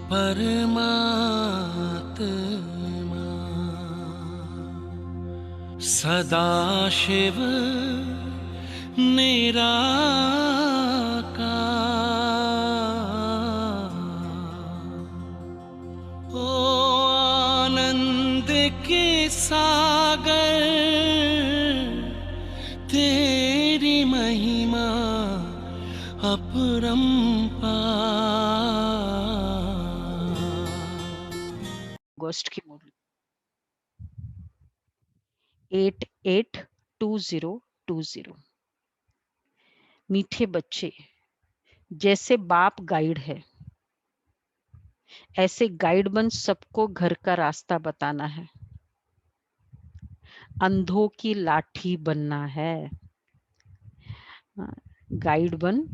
परमात्मा सदाशिव निराकार, ओ आनंद के सागर, तेरी महिमा अपरंपार। अगस्त की मुरली 882020। मीठे बच्चे, जैसे बाप गाइड है, ऐसे गाइड बन सबको घर का रास्ता बताना है। अंधों की लाठी बनना है। गाइड बन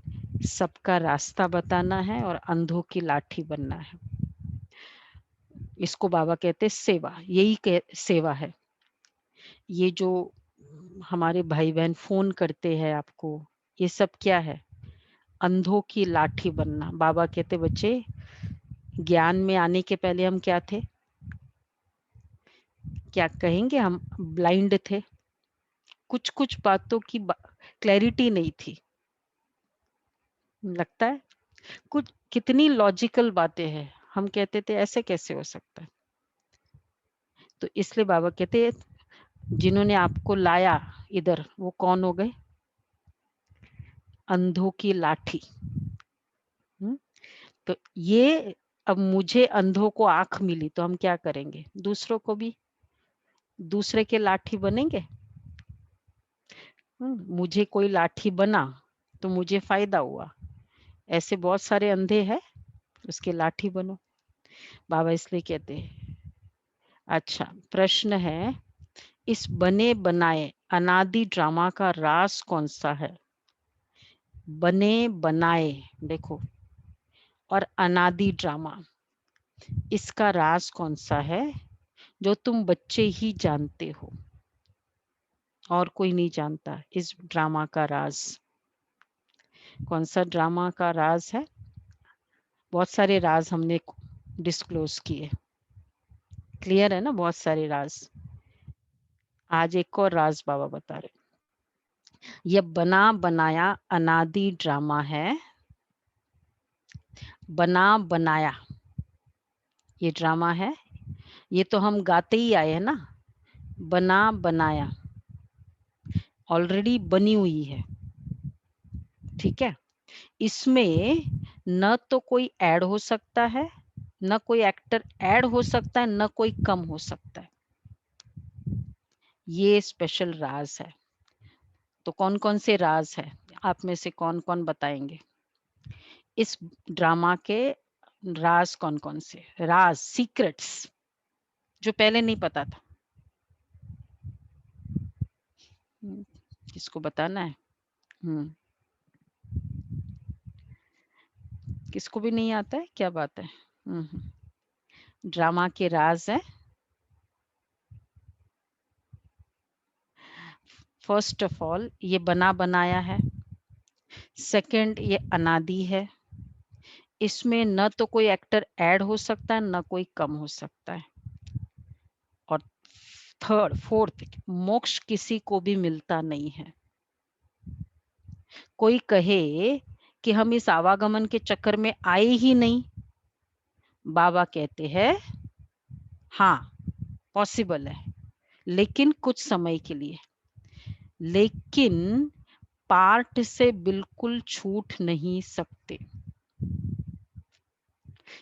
सबका रास्ता बताना है और अंधों की लाठी बनना है। इसको बाबा कहते हैं सेवा। यही सेवा है। ये जो हमारे भाई बहन फोन करते हैं आपको, ये सब क्या है? अंधों की लाठी बनना। बाबा कहते बच्चे, ज्ञान में आने के पहले हम क्या थे? क्या कहेंगे? हम ब्लाइंड थे। कुछ कुछ बातों की क्लैरिटी नहीं थी। लगता है कुछ कितनी लॉजिकल बातें हैं, हम कहते थे ऐसे कैसे हो सकता है। तो इसलिए बाबा कहते हैं जिन्होंने आपको लाया इधर, वो कौन हो गए? अंधों की लाठी। तो ये अब मुझे अंधों को आंख मिली तो हम क्या करेंगे? दूसरों को भी दूसरे के लाठी बनेंगे। मुझे कोई लाठी बना तो मुझे फायदा हुआ। ऐसे बहुत सारे अंधे हैं, उसके लाठी बनो। बाबा इसलिए कहते हैं। अच्छा, प्रश्न है, इस बने बनाए अनादि ड्रामा का राज कौन सा है? बने बनाए देखो, और अनादि ड्रामा, इसका राज कौन सा है जो तुम बच्चे ही जानते हो और कोई नहीं जानता? इस ड्रामा का राज कौन सा? ड्रामा का राज है, बहुत सारे राज हमने डिस्क्लोज किए। क्लियर है ना? बहुत सारे राज। आज एक और राज बाबा बता रहे। यह बना बनाया अनादि ड्रामा है। बना बनाया ये ड्रामा है। ये तो हम गाते ही आए हैं ना, बना बनाया ऑलरेडी बनी हुई है। ठीक है, इसमें न तो कोई ऐड हो सकता है, न कोई एक्टर ऐड हो सकता है, न कोई कम हो सकता है। ये स्पेशल राज है। तो कौन कौन से राज है? आप में से कौन कौन बताएंगे इस ड्रामा के राज? कौन कौन से राज, सीक्रेट्स, जो पहले नहीं पता था? किसको बताना है? किसको भी नहीं आता है? क्या बात है? ड्रामा के राज है। फर्स्ट ऑफ ऑल, ये बना बनाया है। सेकंड, ये अनादि है। इसमें न तो कोई एक्टर ऐड हो सकता है, न कोई कम हो सकता है। और थर्ड फोर्थ, मोक्ष किसी को भी मिलता नहीं है। कोई कहे कि हम इस आवागमन के चक्कर में आए ही नहीं, बाबा कहते हैं हाँ पॉसिबल है, लेकिन कुछ समय के लिए। लेकिन पार्ट से बिल्कुल छूट नहीं सकते।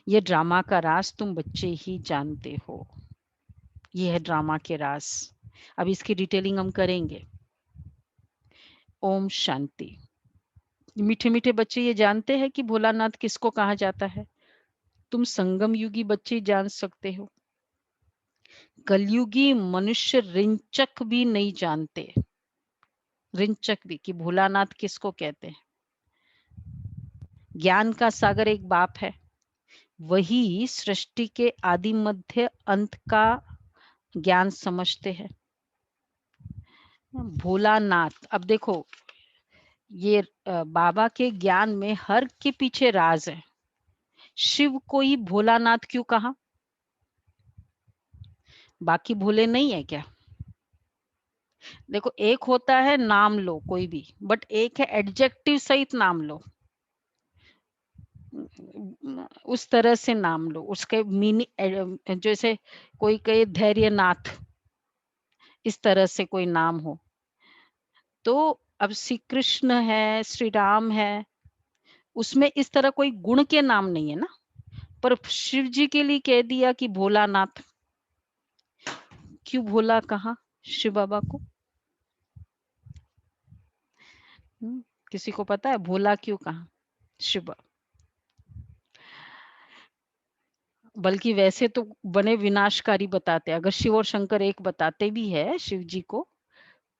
ये ड्रामा का राज तुम बच्चे ही जानते हो। ये है ड्रामा के राज। अब इसकी डिटेलिंग हम करेंगे। ओम शांति। मीठे मीठे बच्चे ये जानते हैं कि भोलानाथ किसको कहा जाता है? तुम संगम युगी बच्चे जान सकते हो, कलयुगी मनुष्य रिंचक भी नहीं जानते। रिंचक भी कि भोलानाथ किसको कहते हैं। ज्ञान का सागर एक बाप है, वही सृष्टि के आदि मध्य अंत का ज्ञान समझते हैं। भोलानाथ, अब देखो ये बाबा के ज्ञान में हर के पीछे राज है। शिव को ही भोलानाथ क्यों कहा? बाकी भोले नहीं है क्या? देखो, एक होता है नाम लो कोई भी, बट एक है एडजेक्टिव सहित नाम लो। उस तरह से नाम लो, उसके मीनिंग, जैसे कोई कहे धैर्यनाथ, इस तरह से कोई नाम हो। तो अब श्री कृष्ण है, श्री राम है, उसमें इस तरह कोई गुण के नाम नहीं है ना, पर शिव जी के लिए कह दिया कि भोलानाथ। क्यों भोला कहा शिव बाबा को? किसी को पता है भोला क्यों कहा शिव बाबा? बल्कि वैसे तो बने विनाशकारी बताते, अगर शिव और शंकर एक बताते भी है शिव जी को,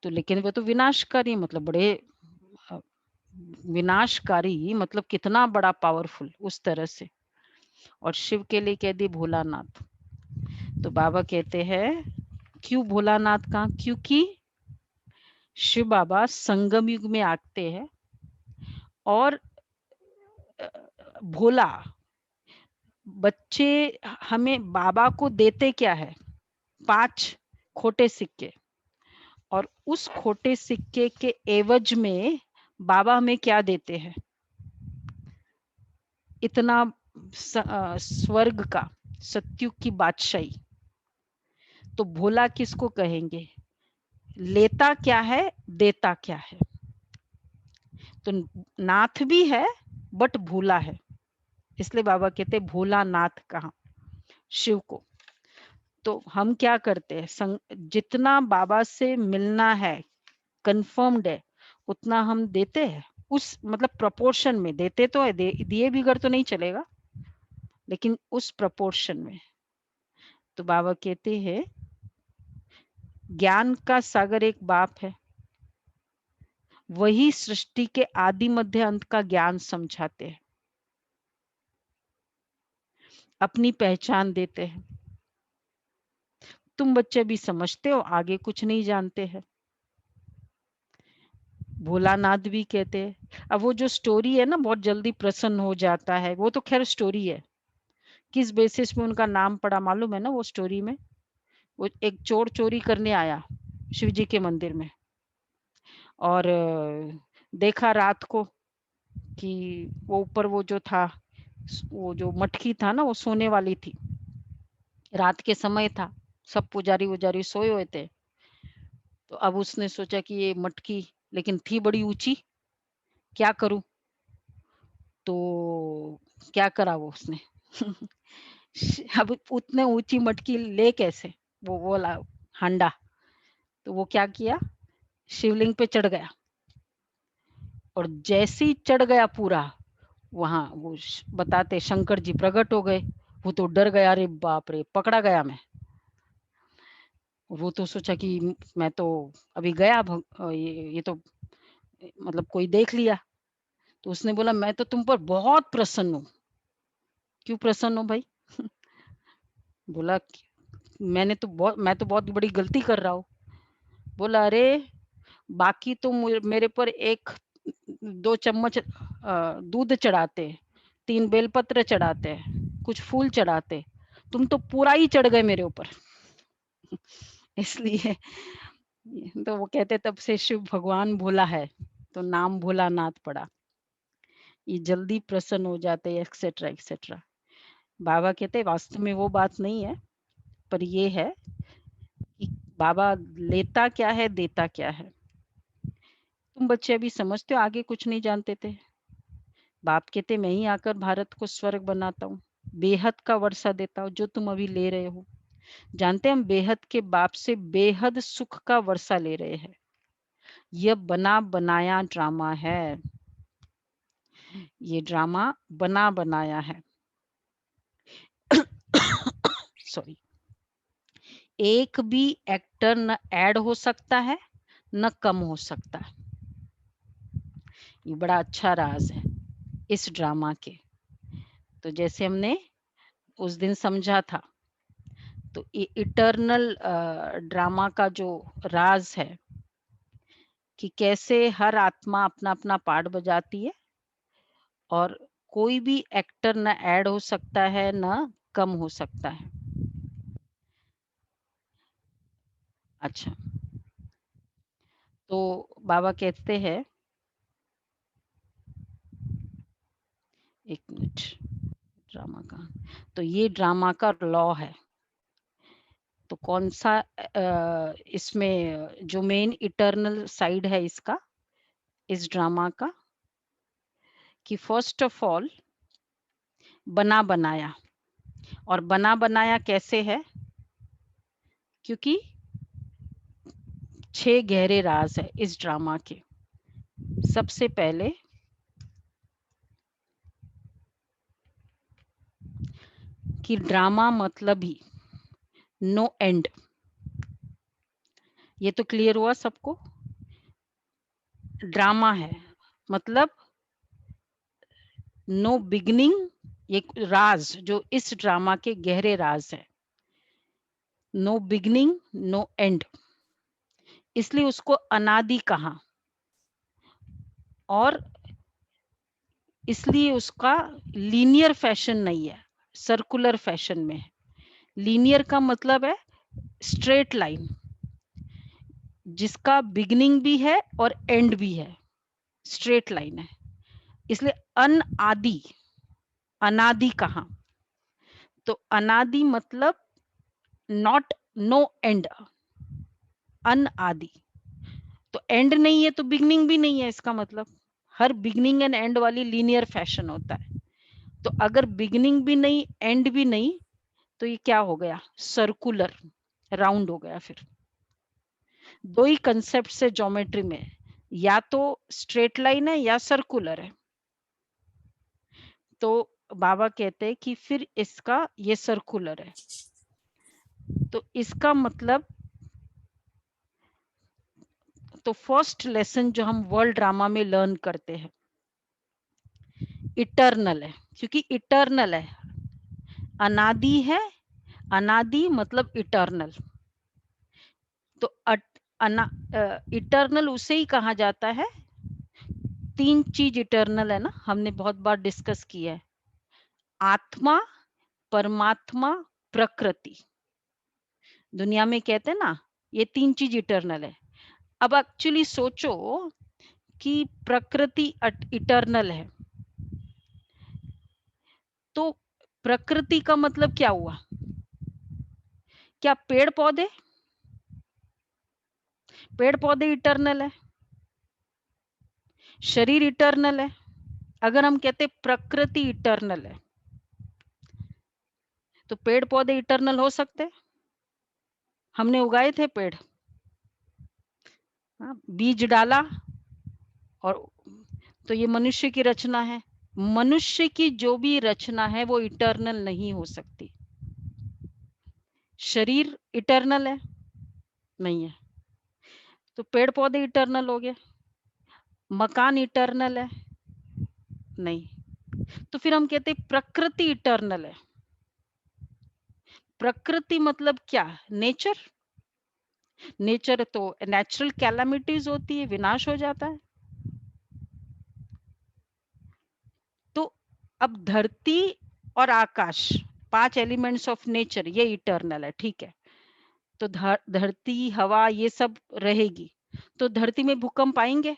तो लेकिन वे तो विनाशकारी, मतलब बड़े अ, विनाशकारी, मतलब कितना बड़ा पावरफुल उस तरह से। और शिव के लिए कह दी भोलानाथ। तो बाबा कहते हैं क्यों भोलानाथ का? क्योंकि शिव बाबा संगम युग में आते हैं और भोला बच्चे हमें बाबा को देते क्या है? 5 खोटे सिक्के। और उस खोटे सिक्के के एवज में बाबा हमें क्या देते हैं? इतना स्वर्ग का, सत्युग की बादशाही। तो भोला किसको कहेंगे? लेता क्या है, देता क्या है। तो नाथ भी है बट भोला है, इसलिए बाबा कहते भोला नाथ कहा शिव को। तो हम क्या करते हैं, जितना बाबा से मिलना है, कंफर्म्ड है, उतना हम देते हैं। उस मतलब प्रोपोर्शन में देते तो है, दिए बिगड़ तो नहीं चलेगा, लेकिन उस प्रोपोर्शन में। तो बाबा कहते हैं ज्ञान का सागर एक बाप है, वही सृष्टि के आदि मध्य अंत का ज्ञान समझाते हैं, अपनी पहचान देते हैं। तुम बच्चे भी समझते हो, आगे कुछ नहीं जानते हैं। भोलानाथ भी कहते हैं। अब वो जो स्टोरी है ना, बहुत जल्दी प्रसन्न हो जाता है, वो तो खैर स्टोरी है। किस बेसिस में उनका नाम पड़ा मालूम है ना? वो स्टोरी में वो एक चोर चोरी करने आया शिव जी के मंदिर में, और देखा रात को कि वो ऊपर वो जो था, वो जो मटकी था ना, वो सोने वाली थी। रात के समय था, सब पुजारी वुजारी सोए हुए थे। तो अब उसने सोचा कि ये मटकी, लेकिन थी बड़ी ऊंची, क्या करूं? तो क्या करा वो उसने अब उतने ऊंची मटकी ले कैसे, वो बोला हांडा। तो वो क्या किया, शिवलिंग पे चढ़ गया, और जैसे ही चढ़ गया पूरा, वहां वो बताते शंकर जी प्रकट हो गए। वो तो डर गया, अरे बाप रे, पकड़ा गया मैं। वो तो सोचा कि मैं तो अभी गया ये तो मतलब कोई देख लिया। तो उसने बोला मैं तो तुम पर बहुत प्रसन्न हूँ। क्यों प्रसन्न हो भाई? बोला मैं तो बहुत बड़ी गलती कर रहा हूँ। बोला अरे, बाकी तो मेरे पर 1-2 चम्मच दूध चढ़ाते, 3 बेलपत्र चढ़ाते, कुछ फूल चढ़ाते, तुम तो पूरा ही चढ़ गए मेरे ऊपर। इसलिए तो वो कहते तब से शिव भगवान भोला है, तो नाम भोलानाथ पड़ा। ये जल्दी प्रसन्न हो जाते हैं, एक्सेट्रा एक्सेट्रा। बाबा कहते वास्तव में वो बात नहीं है, पर ये है कि बाबा लेता क्या है, देता क्या है। तुम बच्चे अभी समझते हो, आगे कुछ नहीं जानते थे। बाप कहते मैं ही आकर भारत को स्वर्ग बनाता हूँ, बेहद का वर्षा देता हूँ, जो तुम अभी ले रहे हो। जानते हैं हम बेहद के बाप से बेहद सुख का वर्षा ले रहे हैं। यह बना बनाया ड्रामा है, ये ड्रामा बना बनाया है। सॉरी। एक भी एक्टर न ऐड हो सकता है न कम हो सकता है। ये बड़ा अच्छा राज है इस ड्रामा के। तो जैसे हमने उस दिन समझा था, तो इटर्नल ड्रामा का जो राज है कि कैसे हर आत्मा अपना अपना पार्ट बजाती है, और कोई भी एक्टर ना ऐड हो सकता है ना कम हो सकता है। अच्छा, तो बाबा कहते हैं, एक मिनट, ड्रामा का, तो ये ड्रामा का लॉ है। तो कौन सा इसमें जो मेन इटर्नल साइड है इसका, इस ड्रामा का, कि फर्स्ट ऑफ ऑल बना बनाया, और बना बनाया कैसे है, क्योंकि 6 गहरे राज है इस ड्रामा के। सबसे पहले कि ड्रामा मतलब ही नो एंड, ये तो क्लियर हुआ सबको। ड्रामा है मतलब नो बिगनिंग, ये राज जो इस ड्रामा के गहरे राज है, नो बिगनिंग नो एंड, इसलिए उसको अनादि कहा, और इसलिए उसका लीनियर फैशन नहीं है, सर्कुलर फैशन में है। लीनियर का मतलब है स्ट्रेट लाइन, जिसका बिगनिंग भी है और एंड भी है, स्ट्रेट लाइन है, इसलिए अनादि, अनादि कहा। तो अनादि मतलब नॉट, नो एंड, अनादि। तो एंड नहीं है तो बिगनिंग भी नहीं है, इसका मतलब हर बिगनिंग एंड एंड वाली लीनियर फैशन होता है। तो अगर बिगनिंग भी नहीं एंड भी नहीं, तो ये क्या हो गया, सर्कुलर, राउंड हो गया। फिर दो ही कंसेप्ट है ज्योमेट्री में, या तो स्ट्रेट लाइन है या सर्कुलर है। तो बाबा कहते हैं कि फिर इसका ये सर्कुलर है, तो इसका मतलब, तो फर्स्ट लेसन जो हम वर्ल्ड ड्रामा में लर्न करते हैं, इटर्नल है, क्योंकि इटर्नल है, अनादि है, अनादि मतलब इटर्नल। तो इटर्नल उसे ही कहा जाता है, 3 चीज इटर्नल है ना, हमने बहुत बार डिस्कस किया है, आत्मा, परमात्मा, प्रकृति। दुनिया में कहते हैं ना ये 3 चीज इटर्नल है। अब एक्चुअली सोचो कि प्रकृति इटर्नल है, तो प्रकृति का मतलब क्या हुआ, क्या पेड़ पौधे, पेड़ पौधे इटर्नल है, शरीर इटर्नल है। अगर हम कहते प्रकृति इटर्नल है, तो पेड़ पौधे इटर्नल हो सकते, हमने उगाए थे पेड़, हाँ, बीज डाला, और तो ये मनुष्य की रचना है। मनुष्य की जो भी रचना है वो इटर्नल नहीं हो सकती। शरीर इटर्नल है, नहीं है, तो पेड़ पौधे इटर्नल हो गए, मकान इटर्नल है, नहीं, तो फिर हम कहते प्रकृति इटर्नल है। प्रकृति मतलब क्या, नेचर, नेचर तो नेचुरल कैलामिटीज होती है, विनाश हो जाता है। तो अब धरती और आकाश, 5 एलिमेंट्स ऑफ नेचर, ये इटर्नल है, ठीक है। तो धरती हवा ये सब रहेगी, तो धरती में भूकंप आएंगे,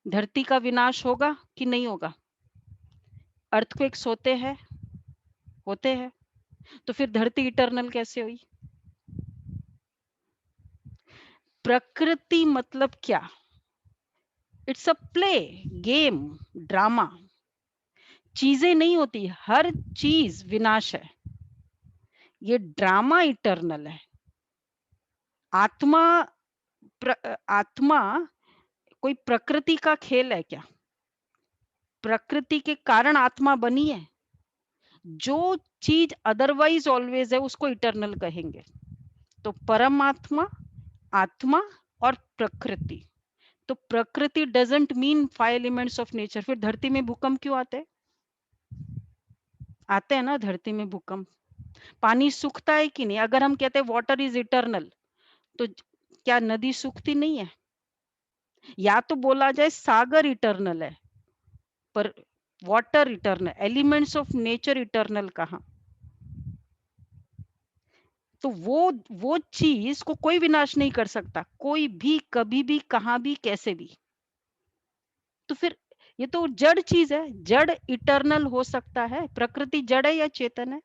धरती का विनाश होगा कि नहीं होगा, अर्थक्वेक्स होते हैं, तो फिर धरती इटर्नल कैसे हुई। प्रकृति मतलब क्या, it's a play, game, drama, चीजें नहीं होती, हर चीज विनाश है, ये ड्रामा इटर्नल है। आत्मा, आत्मा कोई प्रकृति का खेल है क्या, प्रकृति के कारण आत्मा बनी है, जो चीज अदरवाइज ऑलवेज है उसको इटर्नल कहेंगे। तो परमात्मा, आत्मा और प्रकृति, तो प्रकृति doesn't mean 5 elements of nature. फिर धरती में भूकंप क्यों आते हैं ना, धरती में भूकंप, पानी सूखता है कि नहीं, अगर हम कहते हैं वाटर इज इटर्नल, तो क्या नदी सूखती नहीं है, या तो बोला जाए सागर इटर्नल है, पर water eternal, elements of nature eternal कहाँ? तो वो चीज को कोई विनाश नहीं कर सकता, कोई भी, कभी भी, कहाँ भी, कैसे भी। तो फिर ये तो जड़ चीज है, जड़ इटर्नल हो सकता है? प्रकृति जड़ है या चेतन है?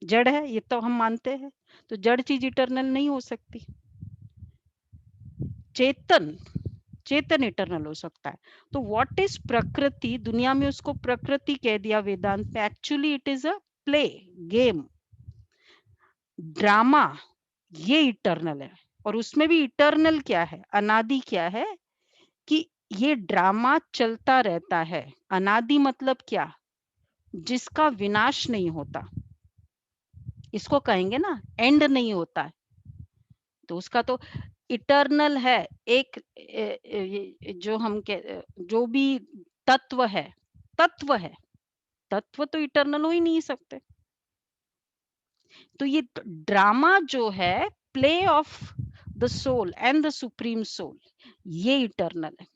जड़ है, ये तो हम मानते हैं। तो जड़ चीज इटर्नल नहीं हो सकती। चेतन, चेतन इटर्नल हो सकता है। तो व्हाट इज प्रकृति? दुनिया में उसको प्रकृति कह दिया वेदांत में। Actually it is a play, game, drama, ये इटर्नल है। और उसमें भी इटर्नल क्या है, अनादि क्या है, कि ये ड्रामा चलता रहता है। अनादि मतलब क्या? जिसका विनाश नहीं होता, इसको कहेंगे ना, एंड नहीं होता है। तो उसका तो इटर्नल है। एक जो हम जो भी तत्व है, तत्व है, तत्व तो इटर्नल हो ही नहीं सकते। तो ये ड्रामा जो है, play of the soul and the supreme soul, ये इटर्नल है।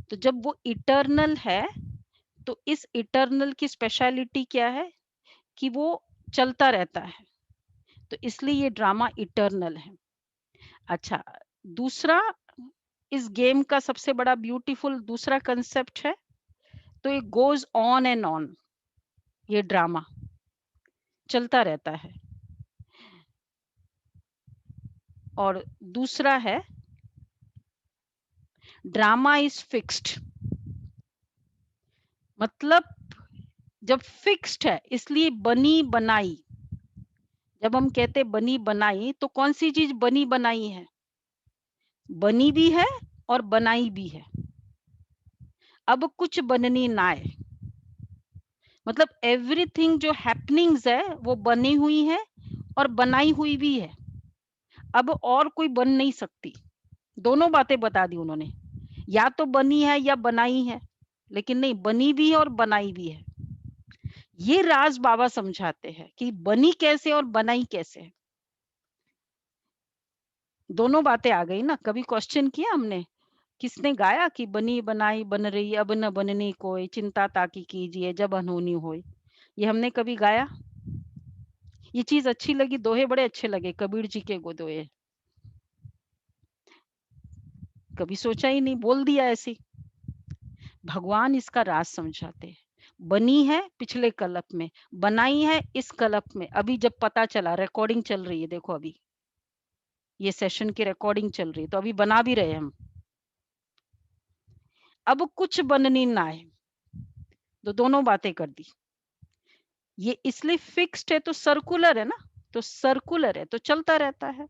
तो जब वो इटर्नल है, तो इस इटर्नल की स्पेशलिटी क्या है, कि वो चलता रहता है। तो इसलिए ये ड्रामा इटर्नल है। अच्छा, दूसरा, इस गेम का सबसे बड़ा ब्यूटीफुल दूसरा कंसेप्ट है, तो ये गोज ऑन एंड ऑन, ये ड्रामा चलता रहता है। और दूसरा है, ड्रामा इज फिक्स्ड, मतलब जब फिक्स्ड है, इसलिए बनी बनाई। जब हम कहते बनी बनाई, तो कौन सी चीज बनी बनाई है? बनी भी है और बनाई भी है। अब कुछ बननी ना है, मतलब एवरीथिंग जो हैपनिंग्स है वो बनी हुई है और बनाई हुई भी है। अब और कोई बन नहीं सकती। दोनों बातें बता दी उन्होंने, या तो बनी है या बनाई है, लेकिन नहीं, बनी भी है और बनाई भी है। ये राज बाबा समझाते हैं कि बनी कैसे और बनाई कैसे। दोनों बातें आ गई ना। कभी क्वेश्चन किया हमने, किसने गाया कि बनी बनाई बन रही, अब न बननी कोई, चिंता ताकी कीजिए जब अनहोनी होए? ये हमने कभी गाया? ये चीज अच्छी लगी, दोहे बड़े अच्छे लगे कबीर जी के दोहे। कभी सोचा ही नहीं, बोल दिया ऐसे। भगवान इसका राज समझाते हैं। बनी है पिछले कल्प में, बनाई है इस कल्प में। अभी जब पता चला, रिकॉर्डिंग चल रही है, देखो अभी ये सेशन की रिकॉर्डिंग चल रही है, तो अभी बना भी रहे हम। अब कुछ बननी ना है, तो दोनों बातें कर दी। ये इसलिए फिक्स्ड है, तो सर्कुलर है ना, तो सर्कुलर है तो चलता रहता है,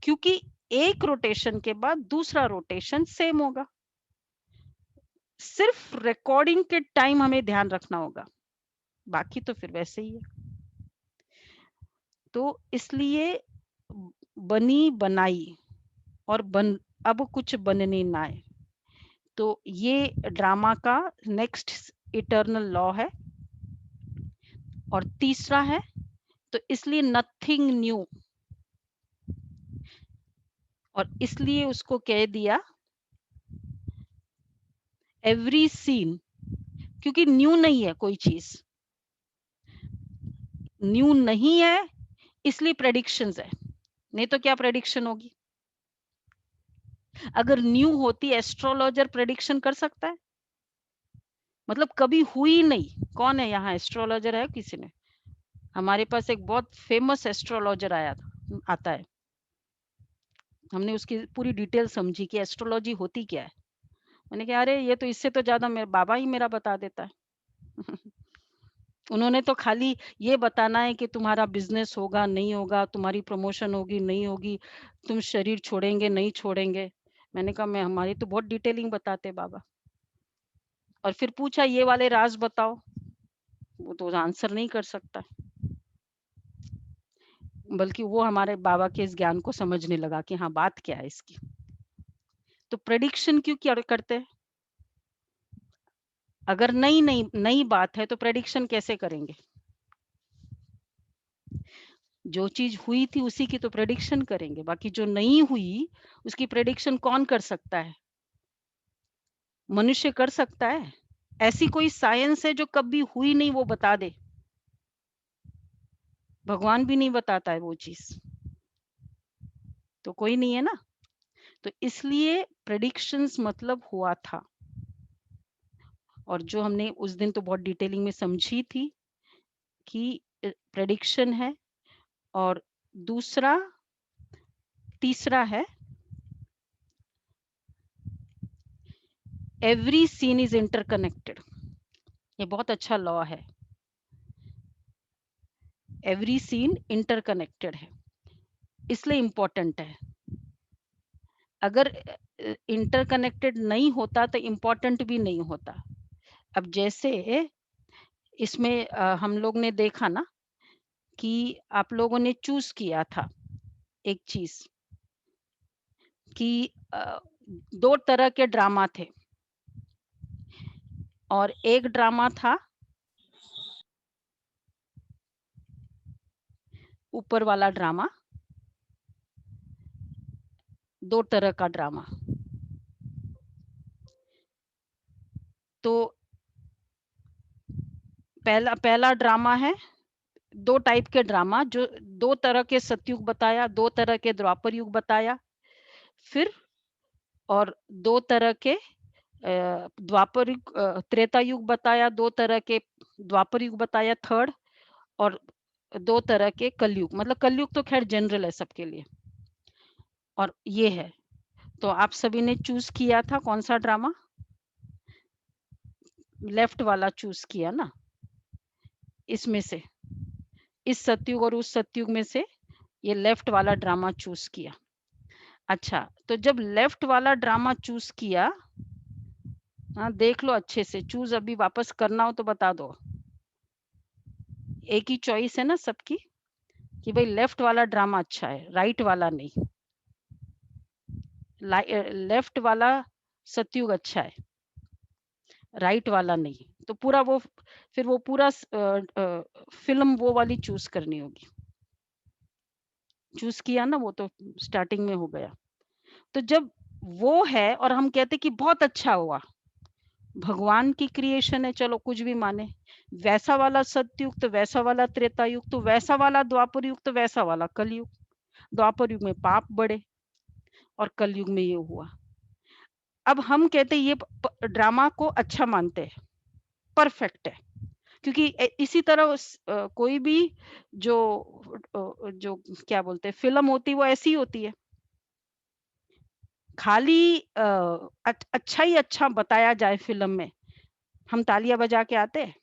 क्योंकि एक रोटेशन के बाद दूसरा रोटेशन सेम होगा। सिर्फ रिकॉर्डिंग के टाइम हमें ध्यान रखना होगा, बाकी तो फिर वैसे ही है। तो इसलिए बनी बनाई और अब कुछ बनने ना है, तो ये ड्रामा का नेक्स्ट इटर्नल लॉ है। और तीसरा है, तो इसलिए नथिंग न्यू, और इसलिए उसको कह दिया एवरी सीन, क्योंकि न्यू नहीं है कोई चीज, न्यू नहीं है, इसलिए प्रेडिक्शंस है। नहीं तो क्या प्रेडिक्शन होगी? अगर न्यू होती, एस्ट्रोलॉजर प्रेडिक्शन कर सकता है? मतलब कभी हुई नहीं। कौन है यहाँ एस्ट्रोलॉजर? है किसी ने? हमारे पास एक बहुत फेमस एस्ट्रोलॉजर आया था, आता है। हमने उसकी पूरी डिटेल समझी कि एस्ट्रोलॉजी होती क्या है। मैंने कहा अरे ये तो इससे तो ज्यादा मेरे बाबा ही मेरा बता देता है। उन्होंने तो खाली ये बताना है कि तुम्हारा बिजनेस होगा नहीं होगा, तुम्हारी प्रमोशन होगी नहीं होगी, तुम शरीर छोड़ेंगे नहीं छोड़ेंगे। मैंने कहा मैं, हमारी तो बहुत डिटेलिंग बताते बाबा। और फिर पूछा ये वाले राज बताओ, वो तो आंसर नहीं कर सकता, बल्कि वो हमारे बाबा के इस ज्ञान को समझने लगा कि हाँ बात क्या है इसकी। तो प्रेडिक्शन क्यों क्या करते हैं? अगर नई नई नई बात है तो प्रेडिक्शन कैसे करेंगे? जो चीज हुई थी उसी की तो प्रेडिक्शन करेंगे, बाकी जो नहीं हुई उसकी प्रेडिक्शन कौन कर सकता है? मनुष्य कर सकता है? ऐसी कोई साइंस है जो कभी हुई नहीं वो बता दे? भगवान भी नहीं बताता है वो चीज़। तो कोई नहीं है ना? तो इसलिए प्रेडिक्शंस मतलब हुआ था। और जो हमने उस दिन तो बहुत डिटेलिंग में समझी थी कि प्रेडिक्शन है। और दूसरा तीसरा है एवरी सीन इज इंटरकनेक्टेड। ये बहुत अच्छा लॉ है। एवरी सीन इंटरकनेक्टेड है, इसलिए इंपॉर्टेंट है। अगर इंटरकनेक्टेड नहीं होता तो इम्पोर्टेंट भी नहीं होता। अब जैसे इसमें हम लोग ने देखा ना कि आप लोगों ने चूज किया था एक चीज कि दो तरह के ड्रामा थे और एक ड्रामा था ऊपर वाला ड्रामा, दो तरह का ड्रामा। तो पहला ड्रामा है, दो टाइप के ड्रामा, जो दो तरह के सतयुग बताया, दो तरह के द्वापर युग बताया, फिर और दो तरह के द्वापर युग त्रेता युग बताया, दो तरह के द्वापर युग बताया थर्ड, और दो तरह के कलयुग। मतलब कलयुग तो खैर जनरल है सबके लिए। और ये है, तो आप सभी ने चूज किया था कौन सा ड्रामा? लेफ्ट वाला चूज किया ना, इसमें से, इस सतयुग और उस सतयुग में से ये लेफ्ट वाला ड्रामा चूज किया। अच्छा, तो जब लेफ्ट वाला ड्रामा चूज किया, हाँ देख लो अच्छे से, चूज अभी वापस करना हो तो बता दो। एक ही चॉइस है ना सबकी कि भाई लेफ्ट वाला ड्रामा अच्छा है, राइट वाला नहीं। लेफ्ट वाला सतयुग अच्छा है, राइट वाला नहीं। तो पूरा वो, फिर वो पूरा फिल्म वो वाली चूज करनी होगी। चूज किया ना, वो तो स्टार्टिंग में हो गया। तो जब वो है और हम कहते कि बहुत अच्छा हुआ, भगवान की क्रिएशन है, चलो कुछ भी माने, वैसा वाला सतयुग तो वैसा वाला त्रेता युग, तो वैसा वाला द्वापर युग तो वैसा वाला कलयुग। द्वापर युग में पाप बढ़े और कलयुग में ये हुआ। अब हम कहते ये ड्रामा को अच्छा मानते हैं, परफेक्ट है, क्योंकि इसी तरह कोई भी जो जो क्या बोलते हैं फिल्म होती है वो ऐसी होती है, खाली अच्छा ही अच्छा बताया जाए फिल्म में, हम तालियां बजा के आते हैं?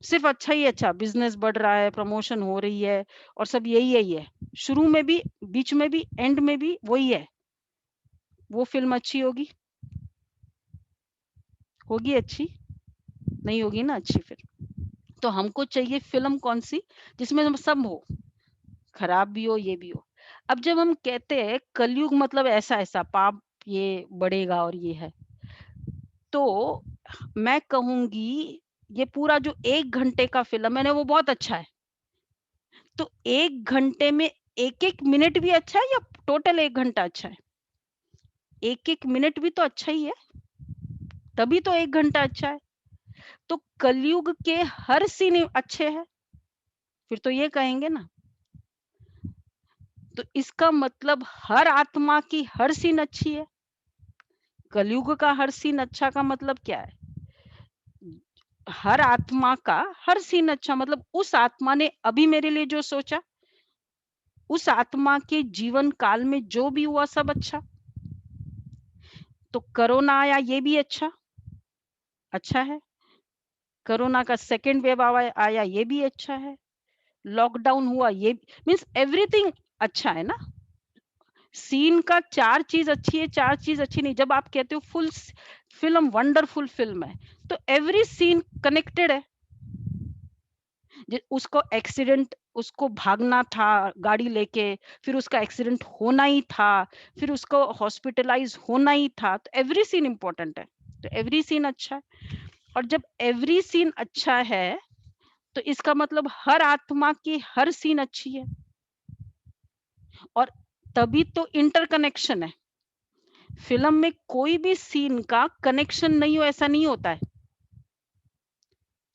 सिर्फ अच्छा ही अच्छा, बिजनेस बढ़ रहा है, प्रमोशन हो रही है और सब यही यही है, शुरू में भी, बीच में भी, एंड में भी वही है, वो फिल्म अच्छी होगी? होगी अच्छी? नहीं होगी ना अच्छी फिर। तो हमको चाहिए फिल्म कौन सी जिसमें सब हो, खराब भी हो ये भी हो। अब जब हम कहते हैं कलयुग मतलब ऐसा ऐसा पाप ये बढ़ेगा और ये है, तो मैं कहूंगी ये पूरा जो 1 घंटे का फिल्म है ना वो बहुत अच्छा है। तो 1 घंटे में एक एक मिनट भी अच्छा है या टोटल 1 घंटा अच्छा है? एक एक मिनट भी तो अच्छा ही है, तभी तो 1 घंटा अच्छा है। तो कलयुग के हर सीन अच्छे हैं, फिर तो ये कहेंगे ना। तो इसका मतलब हर आत्मा की हर सीन अच्छी है। कलयुग का हर सीन अच्छा का मतलब क्या है? हर आत्मा का हर सीन अच्छा, मतलब उस आत्मा ने अभी मेरे लिए जो सोचा, उस आत्मा के जीवन काल में जो भी हुआ सब अच्छा। तो कोरोना आया ये भी अच्छा, अच्छा है। कोरोना का सेकंड वेव आया ये भी अच्छा है। लॉकडाउन हुआ ये, मीन्स एवरीथिंग अच्छा है ना। सीन का चार चीज अच्छी है, चार चीज अच्छी नहीं। जब आप कहते हो फुल फिल्म वंडरफुल फिल्म है, तो एवरी सीन कनेक्टेड है। उसको एक्सीडेंट, उसको भागना था गाड़ी लेके, फिर उसका एक्सीडेंट होना ही था, फिर उसको हॉस्पिटलाइज होना ही था, तो एवरी सीन इंपॉर्टेंट है। तो एवरी सीन अच्छा है। और जब एवरी सीन अच्छा है तो इसका मतलब हर आत्मा की हर सीन अच्छी है, और तभी तो इंटरकनेक्शन है। फिल्म में कोई भी सीन का कनेक्शन नहीं हो ऐसा नहीं होता है।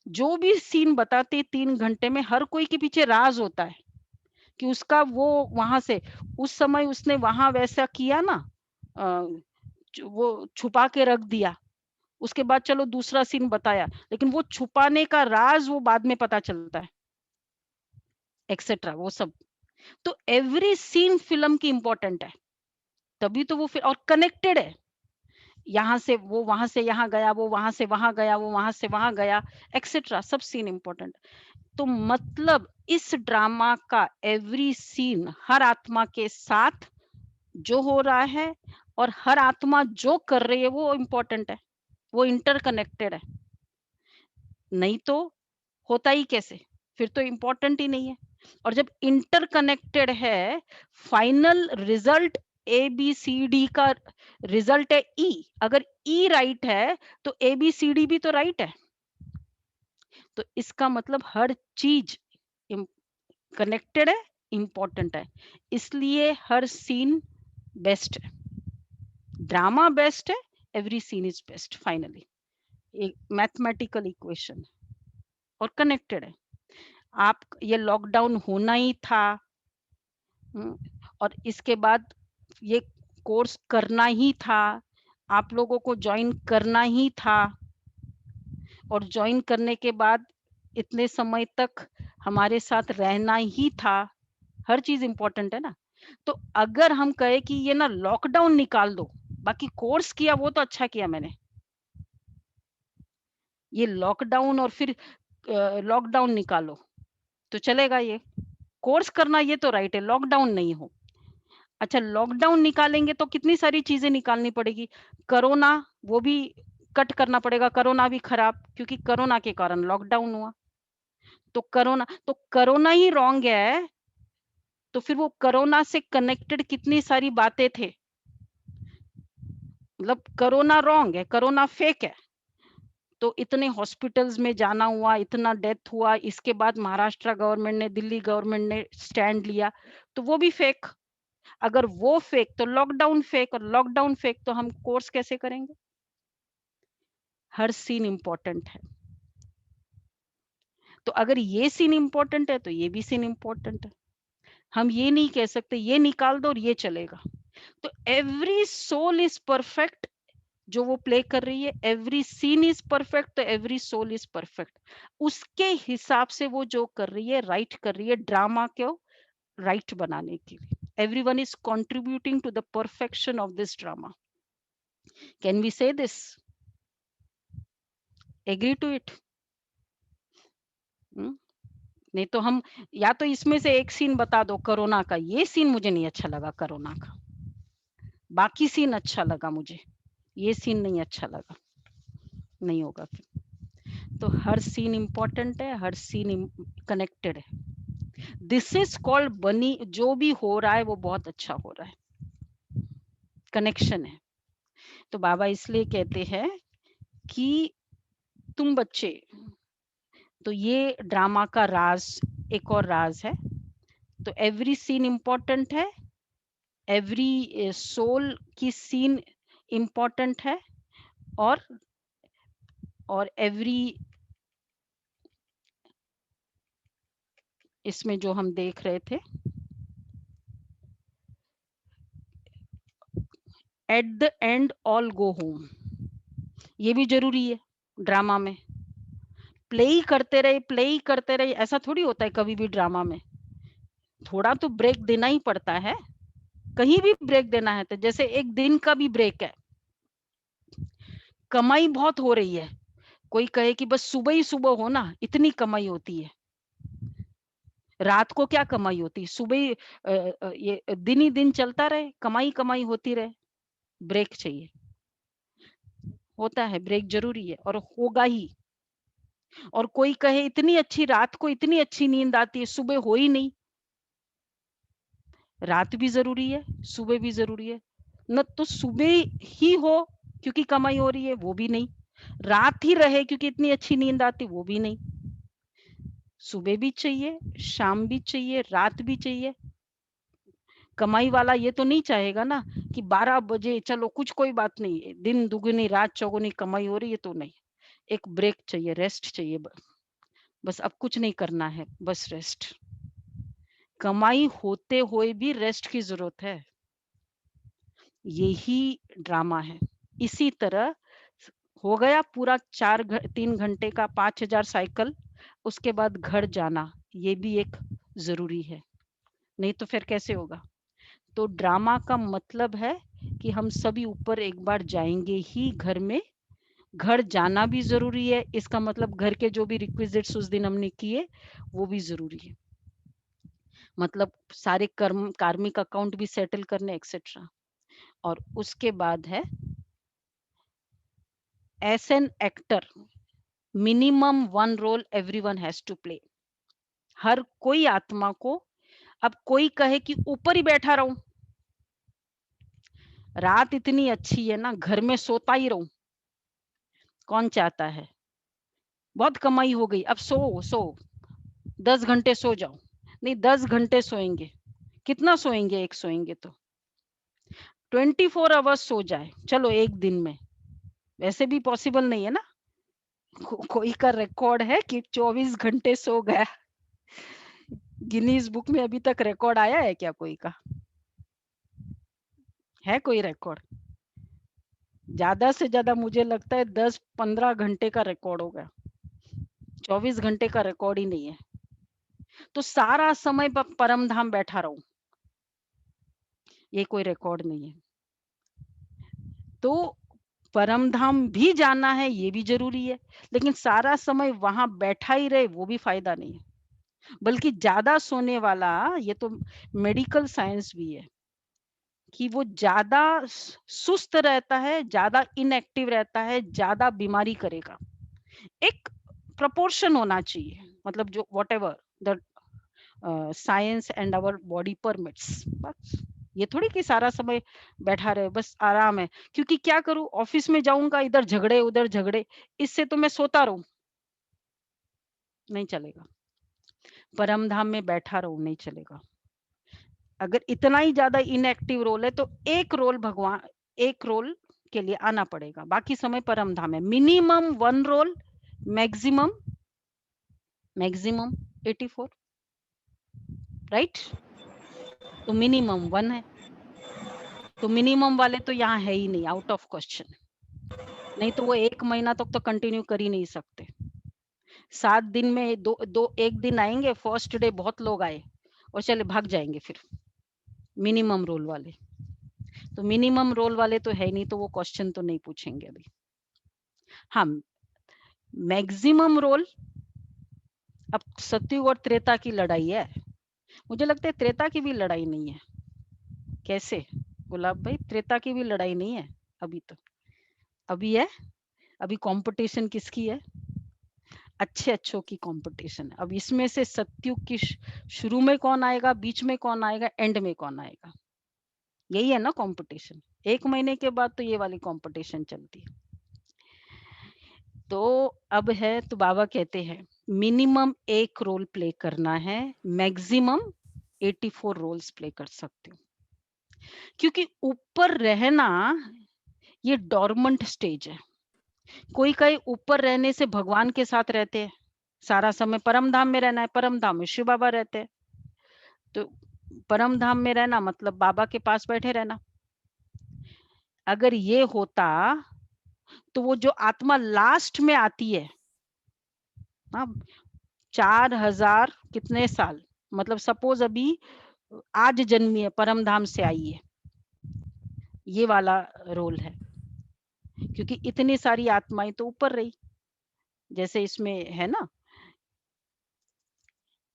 जो भी सीन बताते 3 घंटे में हर कोई के पीछे राज होता है कि उसका वो वहां से उस समय उसने वहां वैसा किया ना, अ, वो छुपा के रख दिया, उसके बाद चलो दूसरा सीन बताया, लेकिन वो छुपाने का राज वो बाद में पता चलता है, एक्सेट्रा वो सब। तो एवरी सीन फिल्म की इंपॉर्टेंट है, तभी तो वो और कनेक्टेड है। यहाँ से वो वहां से यहाँ गया, वो वहां से वहां गया, वो वहां से वहां गया, एक्सेट्रा सब सीन इंपॉर्टेंट। तो मतलब इस ड्रामा का एवरी सीन हर आत्मा के साथ जो हो रहा है और हर आत्मा जो कर रही है वो इम्पोर्टेंट है, वो इंटरकनेक्टेड है। नहीं तो होता ही कैसे, फिर तो इम्पोर्टेंट ही नहीं है। और जब इंटरकनेक्टेड है, final result A B C D का रिजल्ट है ई, अगर ई राइट है तो ए बी सी डी भी तो राइट है। तो इसका मतलब हर चीज कनेक्टेड है, इंपॉर्टेंट है, इसलिए हर सीन बेस्ट है, ड्रामा बेस्ट है, every scene is best finally. एक मैथमेटिकल इक्वेशन और कनेक्टेड है। आप ये लॉकडाउन होना ही था, और इसके बाद ये कोर्स करना ही था, आप लोगों को ज्वाइन करना ही था, और ज्वाइन करने के बाद इतने समय तक हमारे साथ रहना ही था। हर चीज इंपॉर्टेंट है ना। तो अगर हम कहे कि ये ना लॉकडाउन निकाल दो, बाकी कोर्स किया वो तो अच्छा किया मैंने, ये लॉकडाउन और फिर लॉकडाउन निकालो तो चलेगा, ये कोर्स करना ये तो राइट है, लॉकडाउन नहीं हो। अच्छा लॉकडाउन निकालेंगे तो कितनी सारी चीजें निकालनी पड़ेगी, कोरोना वो भी कट करना पड़ेगा, कोरोना भी खराब क्योंकि कोरोना के कारण लॉकडाउन हुआ। तो कोरोना ही रॉन्ग है, तो फिर वो कोरोना से कनेक्टेड कितनी सारी बातें थे, मतलब कोरोना रॉन्ग है, कोरोना फेक है, तो इतने हॉस्पिटल्स में जाना हुआ, इतना डेथ हुआ, इसके बाद महाराष्ट्र गवर्नमेंट ने, दिल्ली गवर्नमेंट ने स्टैंड लिया, तो वो भी फेक। अगर वो फेक तो लॉकडाउन फेक, और लॉकडाउन फेक तो हम कोर्स कैसे करेंगे। हर सीन इंपॉर्टेंट है, तो अगर ये सीन इंपॉर्टेंट है तो ये भी सीन इंपॉर्टेंट है। हम ये नहीं कह सकते ये निकाल दो और ये चलेगा। तो एवरी सोल इज परफेक्ट, जो वो प्ले कर रही है, एवरी सीन इज परफेक्ट, तो एवरी सोल इज परफेक्ट, उसके हिसाब से वो जो कर रही है राइट कर रही है, ड्रामा को राइट बनाने के लिए। everyone is contributing to the perfection of this drama. Can we say this? Agree to it? नहीं तो हम या तो इसमें से एक सीन बता दो कोरोना का, ये सीन मुझे नहीं अच्छा लगा कोरोना का, बाकी सीन अच्छा लगा मुझे, ये सीन नहीं अच्छा लगा, नहीं होगा फिर। तो हर सीन इंपॉर्टेंट है, हर सीन कनेक्टेड है। दिस इज कॉल्ड बनी, जो भी हो रहा है वो बहुत अच्छा हो रहा है, कनेक्शन है। तो बाबा इसलिए कहते हैं कि तुम बच्चे, तो ये ड्रामा का राज, एक और राज है। तो एवरी सीन इंपॉर्टेंट है, एवरी सोल की सीन इंपॉर्टेंट है, और एवरी, इसमें जो हम देख रहे थे, at the end all go home, ये भी जरूरी है ड्रामा में। प्ले ही करते रहे, प्ले ही करते रहे, ऐसा थोड़ी होता है कभी भी ड्रामा में, थोड़ा तो ब्रेक देना ही पड़ता है, कहीं भी ब्रेक देना है। तो जैसे एक दिन का भी ब्रेक है, कमाई बहुत हो रही है, कोई कहे कि बस सुबह ही सुबह हो ना, इतनी कमाई होती है, रात को क्या कमाई होती, सुबह ही ये दिन ही दिन चलता रहे, कमाई कमाई होती रहे, ब्रेक चाहिए, होता है ब्रेक जरूरी है और होगा ही। और कोई कहे इतनी अच्छी रात को इतनी अच्छी नींद आती है, सुबह हो ही नहीं, रात भी जरूरी है, सुबह भी जरूरी है, न तो सुबह ही हो क्योंकि कमाई हो रही है वो भी नहीं, रात ही रहे क्योंकि इतनी अच्छी नींद आती वो भी नहीं, सुबह भी चाहिए, शाम भी चाहिए, रात भी चाहिए, कमाई वाला ये तो नहीं चाहेगा ना कि 12 बजे चलो कुछ कोई बात नहीं, दिन दुगनी रात चौगुनी कमाई हो रही है तो नहीं। एक ब्रेक चाहिए, रेस्ट चाहिए, बस अब कुछ नहीं करना है, बस रेस्ट। कमाई होते हुए भी रेस्ट की जरूरत है, यही ड्रामा है। इसी तरह हो गया पूरा 3 घंटे का 5000 साइकिल, उसके बाद घर जाना, ये भी एक जरूरी है, नहीं तो फिर कैसे होगा। तो ड्रामा का मतलब है कि हम सभी ऊपर एक बार जाएंगे ही घर में, घर जाना भी जरूरी है, इसका मतलब घर के जो भी रिक्विजिट्स उस दिन हमने किए वो भी जरूरी है, मतलब सारे कार्मिक अकाउंट भी सेटल करने एक्सेट्रा। और उसके बाद है as an actor minimum 1 role everyone has to play. हर कोई आत्मा को, अब कोई कहे कि ऊपर ही बैठा रहूं, रात इतनी अच्छी है ना, घर में सोता ही रहूं, कौन चाहता है। बहुत कमाई हो गई, अब सो 10 घंटे सो जाओ, नहीं 10 घंटे सोएंगे, कितना सोएंगे, एक सोएंगे तो 24 आवर्स सो जाए, चलो एक दिन में, वैसे भी पॉसिबल नहीं है ना। कोई का रिकॉर्ड है कि 24 घंटे सो गया, गिनीज बुक में अभी तक रिकॉर्ड आया है क्या कोई का, है कोई रिकॉर्ड? ज्यादा से ज्यादा मुझे लगता है 10-15 घंटे का रिकॉर्ड होगा, 24 घंटे का रिकॉर्ड ही नहीं है। तो सारा समय परम धाम बैठा रहूं, ये कोई रिकॉर्ड नहीं है। तो परम धाम भी जाना है, ये भी जरूरी है, लेकिन सारा समय वहां बैठा ही रहे वो भी फायदा नहीं है। बल्कि ज्यादा सोने वाला, ये तो मेडिकल साइंस भी है कि वो ज्यादा सुस्त रहता है, ज्यादा इनएक्टिव रहता है, ज्यादा बीमारी करेगा। एक प्रोपोर्शन होना चाहिए, मतलब जो whatever the science and our body permits, बस ये थोड़ी कि सारा समय बैठा रहे, बस आराम है, क्योंकि क्या करूं, ऑफिस में जाऊंगा, इधर झगड़े उधर झगड़े, इससे तो मैं सोता रहूं, नहीं चलेगा। परम धाम में बैठा रहूं, नहीं चलेगा। अगर इतना ही ज्यादा इनएक्टिव रोल है तो एक रोल के लिए आना पड़ेगा, बाकी समय परम धाम है। Minimum 1 role, maximum maximum 84, right. तो मिनिमम 1 है, तो मिनिमम वाले तो यहाँ है ही नहीं, आउट ऑफ क्वेश्चन। नहीं तो वो 1 महीना तक तो कंटिन्यू कर ही नहीं सकते। 7 दिन में एक दिन आएंगे, फर्स्ट डे बहुत लोग आए और चले भाग जाएंगे फिर, मिनिमम रोल वाले। तो मिनिमम रोल वाले तो है नहीं, तो वो क्वेश्चन तो नहीं पूछेंगे अभी। हाँ, मैक्सिमम रोल, अब सतयुग और त्रेता की लड़ाई है, मुझे लगता है त्रेता की भी लड़ाई नहीं है। कैसे गुलाब भाई, त्रेता की भी लड़ाई नहीं है अभी तो, अभी है, अभी कंपटीशन किसकी है, अच्छे अच्छों की कंपटीशन है। अब इसमें से सतयुग की शुरू में कौन आएगा, बीच में कौन आएगा, एंड में कौन आएगा, यही है ना कंपटीशन। 1 महीने के बाद तो ये वाली कंपटीशन चलती है। तो अब है, तो बाबा कहते हैं मिनिमम 1 रोल प्ले करना है, मैक्सिमम 84 रोल्स प्ले कर सकते हो, क्योंकि ऊपर रहना ये डॉर्मेंट स्टेज है। कोई कहीं ऊपर रहने से भगवान के साथ रहते हैं, सारा समय परम धाम में रहना है, परम धाम में शिव बाबा रहते हैं, तो परम धाम में रहना मतलब बाबा के पास बैठे रहना। अगर ये होता तो वो जो आत्मा लास्ट में आती है, हाँ, 4000 कितने साल, मतलब सपोज अभी आज जन्मी है, परम धाम से आई है, ये वाला रोल है, क्योंकि इतनी सारी आत्माएं तो ऊपर रही, जैसे इसमें है ना,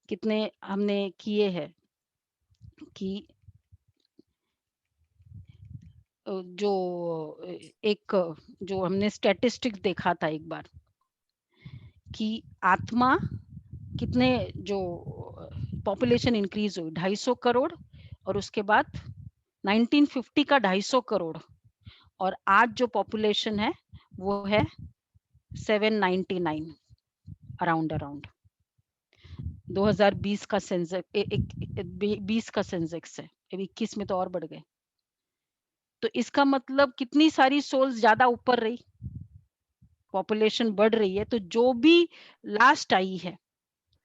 कितने हमने किए हैं कि जो एक जो हमने स्टैटिस्टिक्स देखा था एक बार कि आत्मा कितने, जो पॉपुलेशन इंक्रीज हुई 250 करोड़, और उसके बाद 1950 का 250 करोड़, और आज जो पॉपुलेशन है वो है 799, अराउंड 2020 का सेंसेक्स 20 का सेंसेक्स है, अब 21 में तो और बढ़ गए। तो इसका मतलब कितनी सारी सोल्स ज़्यादा ऊपर रही, पॉपुलेशन बढ़ रही है, तो जो भी लास्ट आई है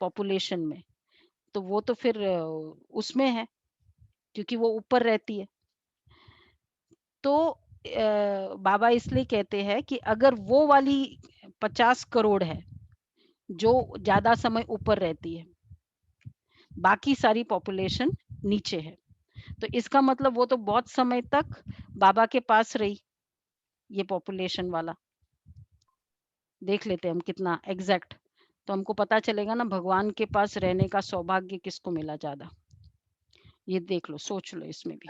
पॉपुलेशन में, तो वो तो फिर उसमें है, क्योंकि वो ऊपर रहती है। तो बाबा इसलिए कहते हैं कि अगर वो वाली 50 करोड़ है, जो ज़्यादा समय ऊपर रहती है, बाकी सारी पॉपुलेशन नीचे है। तो इसका मतलब वो तो बहुत समय तक बाबा के पास रही, ये पॉपुलेशन वाला। देख लेते हैं हम कितना एग्जैक्ट, तो हमको पता चलेगा ना भगवान के पास रहने का सौभाग्य किसको मिला ज़्यादा। ये देख लो, सोच लो इसमें भी।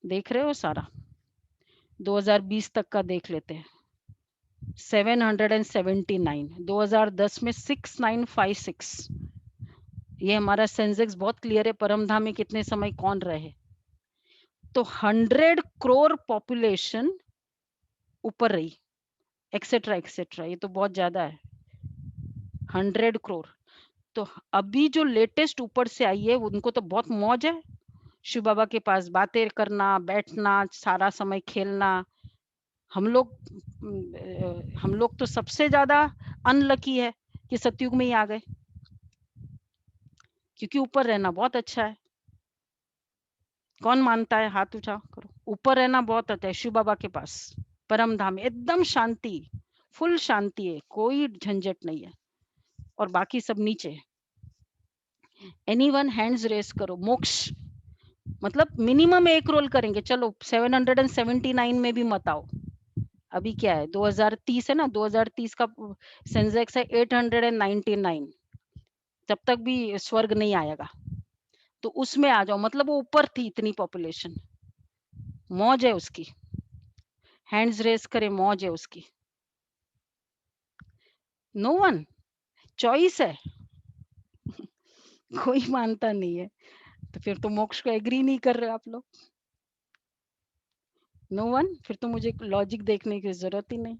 देख रहे हो सारा? 2020 तक का देख लेते हैं। 779, 2010 में 6956। ये हमारा सेंसेक्स बहुत क्लियर है, परमधाम में कितने समय कौन रहे। तो 100 करोड़ पॉपुलेशन ऊपर रही, एक्सेट्रा एक्सेट्रा, ये तो बहुत ज्यादा है। 100 करोड़। तो अभी जो लेटेस्ट ऊपर से आई है उनको तो बहुत मौज है, शिव बाबा के पास बातें करना, बैठना, सारा समय खेलना। हम लोग तो सबसे ज्यादा अनलकी है कि सतयुग में ही आ गए, क्योंकि ऊपर रहना बहुत अच्छा है। कौन मानता है? हाथ उठा करो। ऊपर रहना बहुत अच्छा है, शिव बाबा के पास परम धाम एकदम शांति, फुल शांति है, कोई झंझट नहीं है, और बाकी सब नीचे है। एनीवन हैंड्स रेस करो। मोक्ष मतलब मिनिमम एक रोल करेंगे, चलो 779 में भी मत आओ। अभी क्या है 2030 है ना, 2030 का सेंसेक्स है 899, जब तक भी स्वर्ग नहीं आएगा तो उसमें आ जाओ, मतलब वो ऊपर थी इतनी पॉपुलेशन, मौज है उसकी, हैंड्स रेस करे, मौज है उसकी। नो वन, चॉइस है। कोई मानता नहीं है, तो फिर तो मोक्ष को एग्री नहीं कर रहे आप लोग। नो वन, फिर तो मुझे लॉजिक देखने की जरूरत ही नहीं।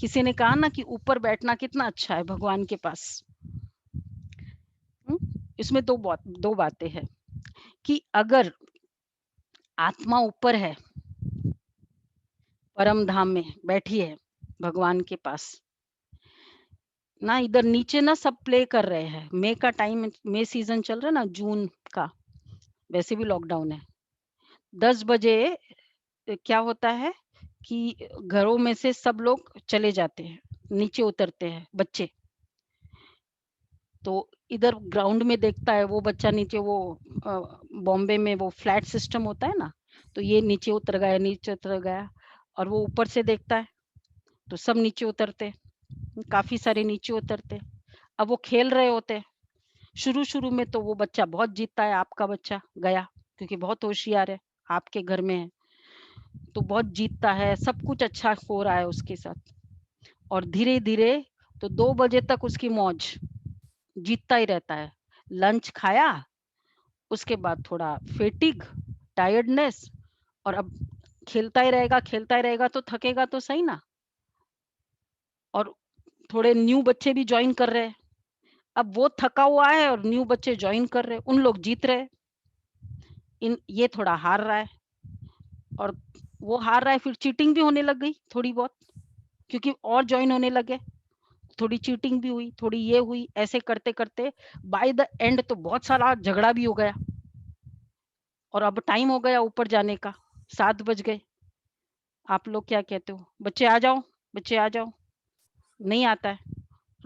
किसी ने कहा ना कि ऊपर बैठना कितना अच्छा है भगवान के पास। इसमें दो बातें हैं कि अगर आत्मा ऊपर है, परम धाम में बैठी है भगवान के पास ना, इधर नीचे ना सब प्ले कर रहे हैं। मई का टाइम, मई सीजन चल रहा है ना, जून का, वैसे भी लॉकडाउन है। 10 बजे क्या होता है कि घरों में से सब लोग चले जाते हैं, नीचे उतरते हैं बच्चे। तो इधर ग्राउंड में देखता है वो बच्चा नीचे, वो बॉम्बे में वो फ्लैट सिस्टम होता है ना, तो ये नीचे उतर गया, नीचे उतर गया, और वो ऊपर से देखता है तो सब नीचे उतरते, काफी सारे नीचे उतरते। अब वो खेल रहे होते, शुरू शुरू में तो वो बच्चा बहुत जीतता है, आपका बच्चा गया क्योंकि बहुत होशियार है, आपके घर में है, तो बहुत जीतता है, सब कुछ अच्छा हो रहा है उसके साथ। और धीरे धीरे तो 2 बजे तक उसकी मौज, जीतता ही रहता है। लंच खाया, उसके बाद थोड़ा फेटिग, टायर्डनेस, और अब खेलता ही रहेगा तो थकेगा तो सही ना। और थोड़े न्यू बच्चे भी ज्वाइन कर रहे हैं, अब वो थका हुआ है और न्यू बच्चे ज्वाइन कर रहे हैं, उन लोग जीत रहे, इन ये थोड़ा हार रहा है, और वो हार रहा है, फिर चीटिंग भी होने लग गई थोड़ी बहुत, क्योंकि और ज्वाइन होने लगे, थोड़ी चीटिंग भी हुई, थोड़ी ये हुई, ऐसे करते करते बाय द एंड तो बहुत सारा झगड़ा भी हो गया। और अब टाइम हो गया ऊपर जाने का, 7 बज गए। आप लोग क्या कहते हो? बच्चे आ जाओ, बच्चे आ जाओ। नहीं आता है,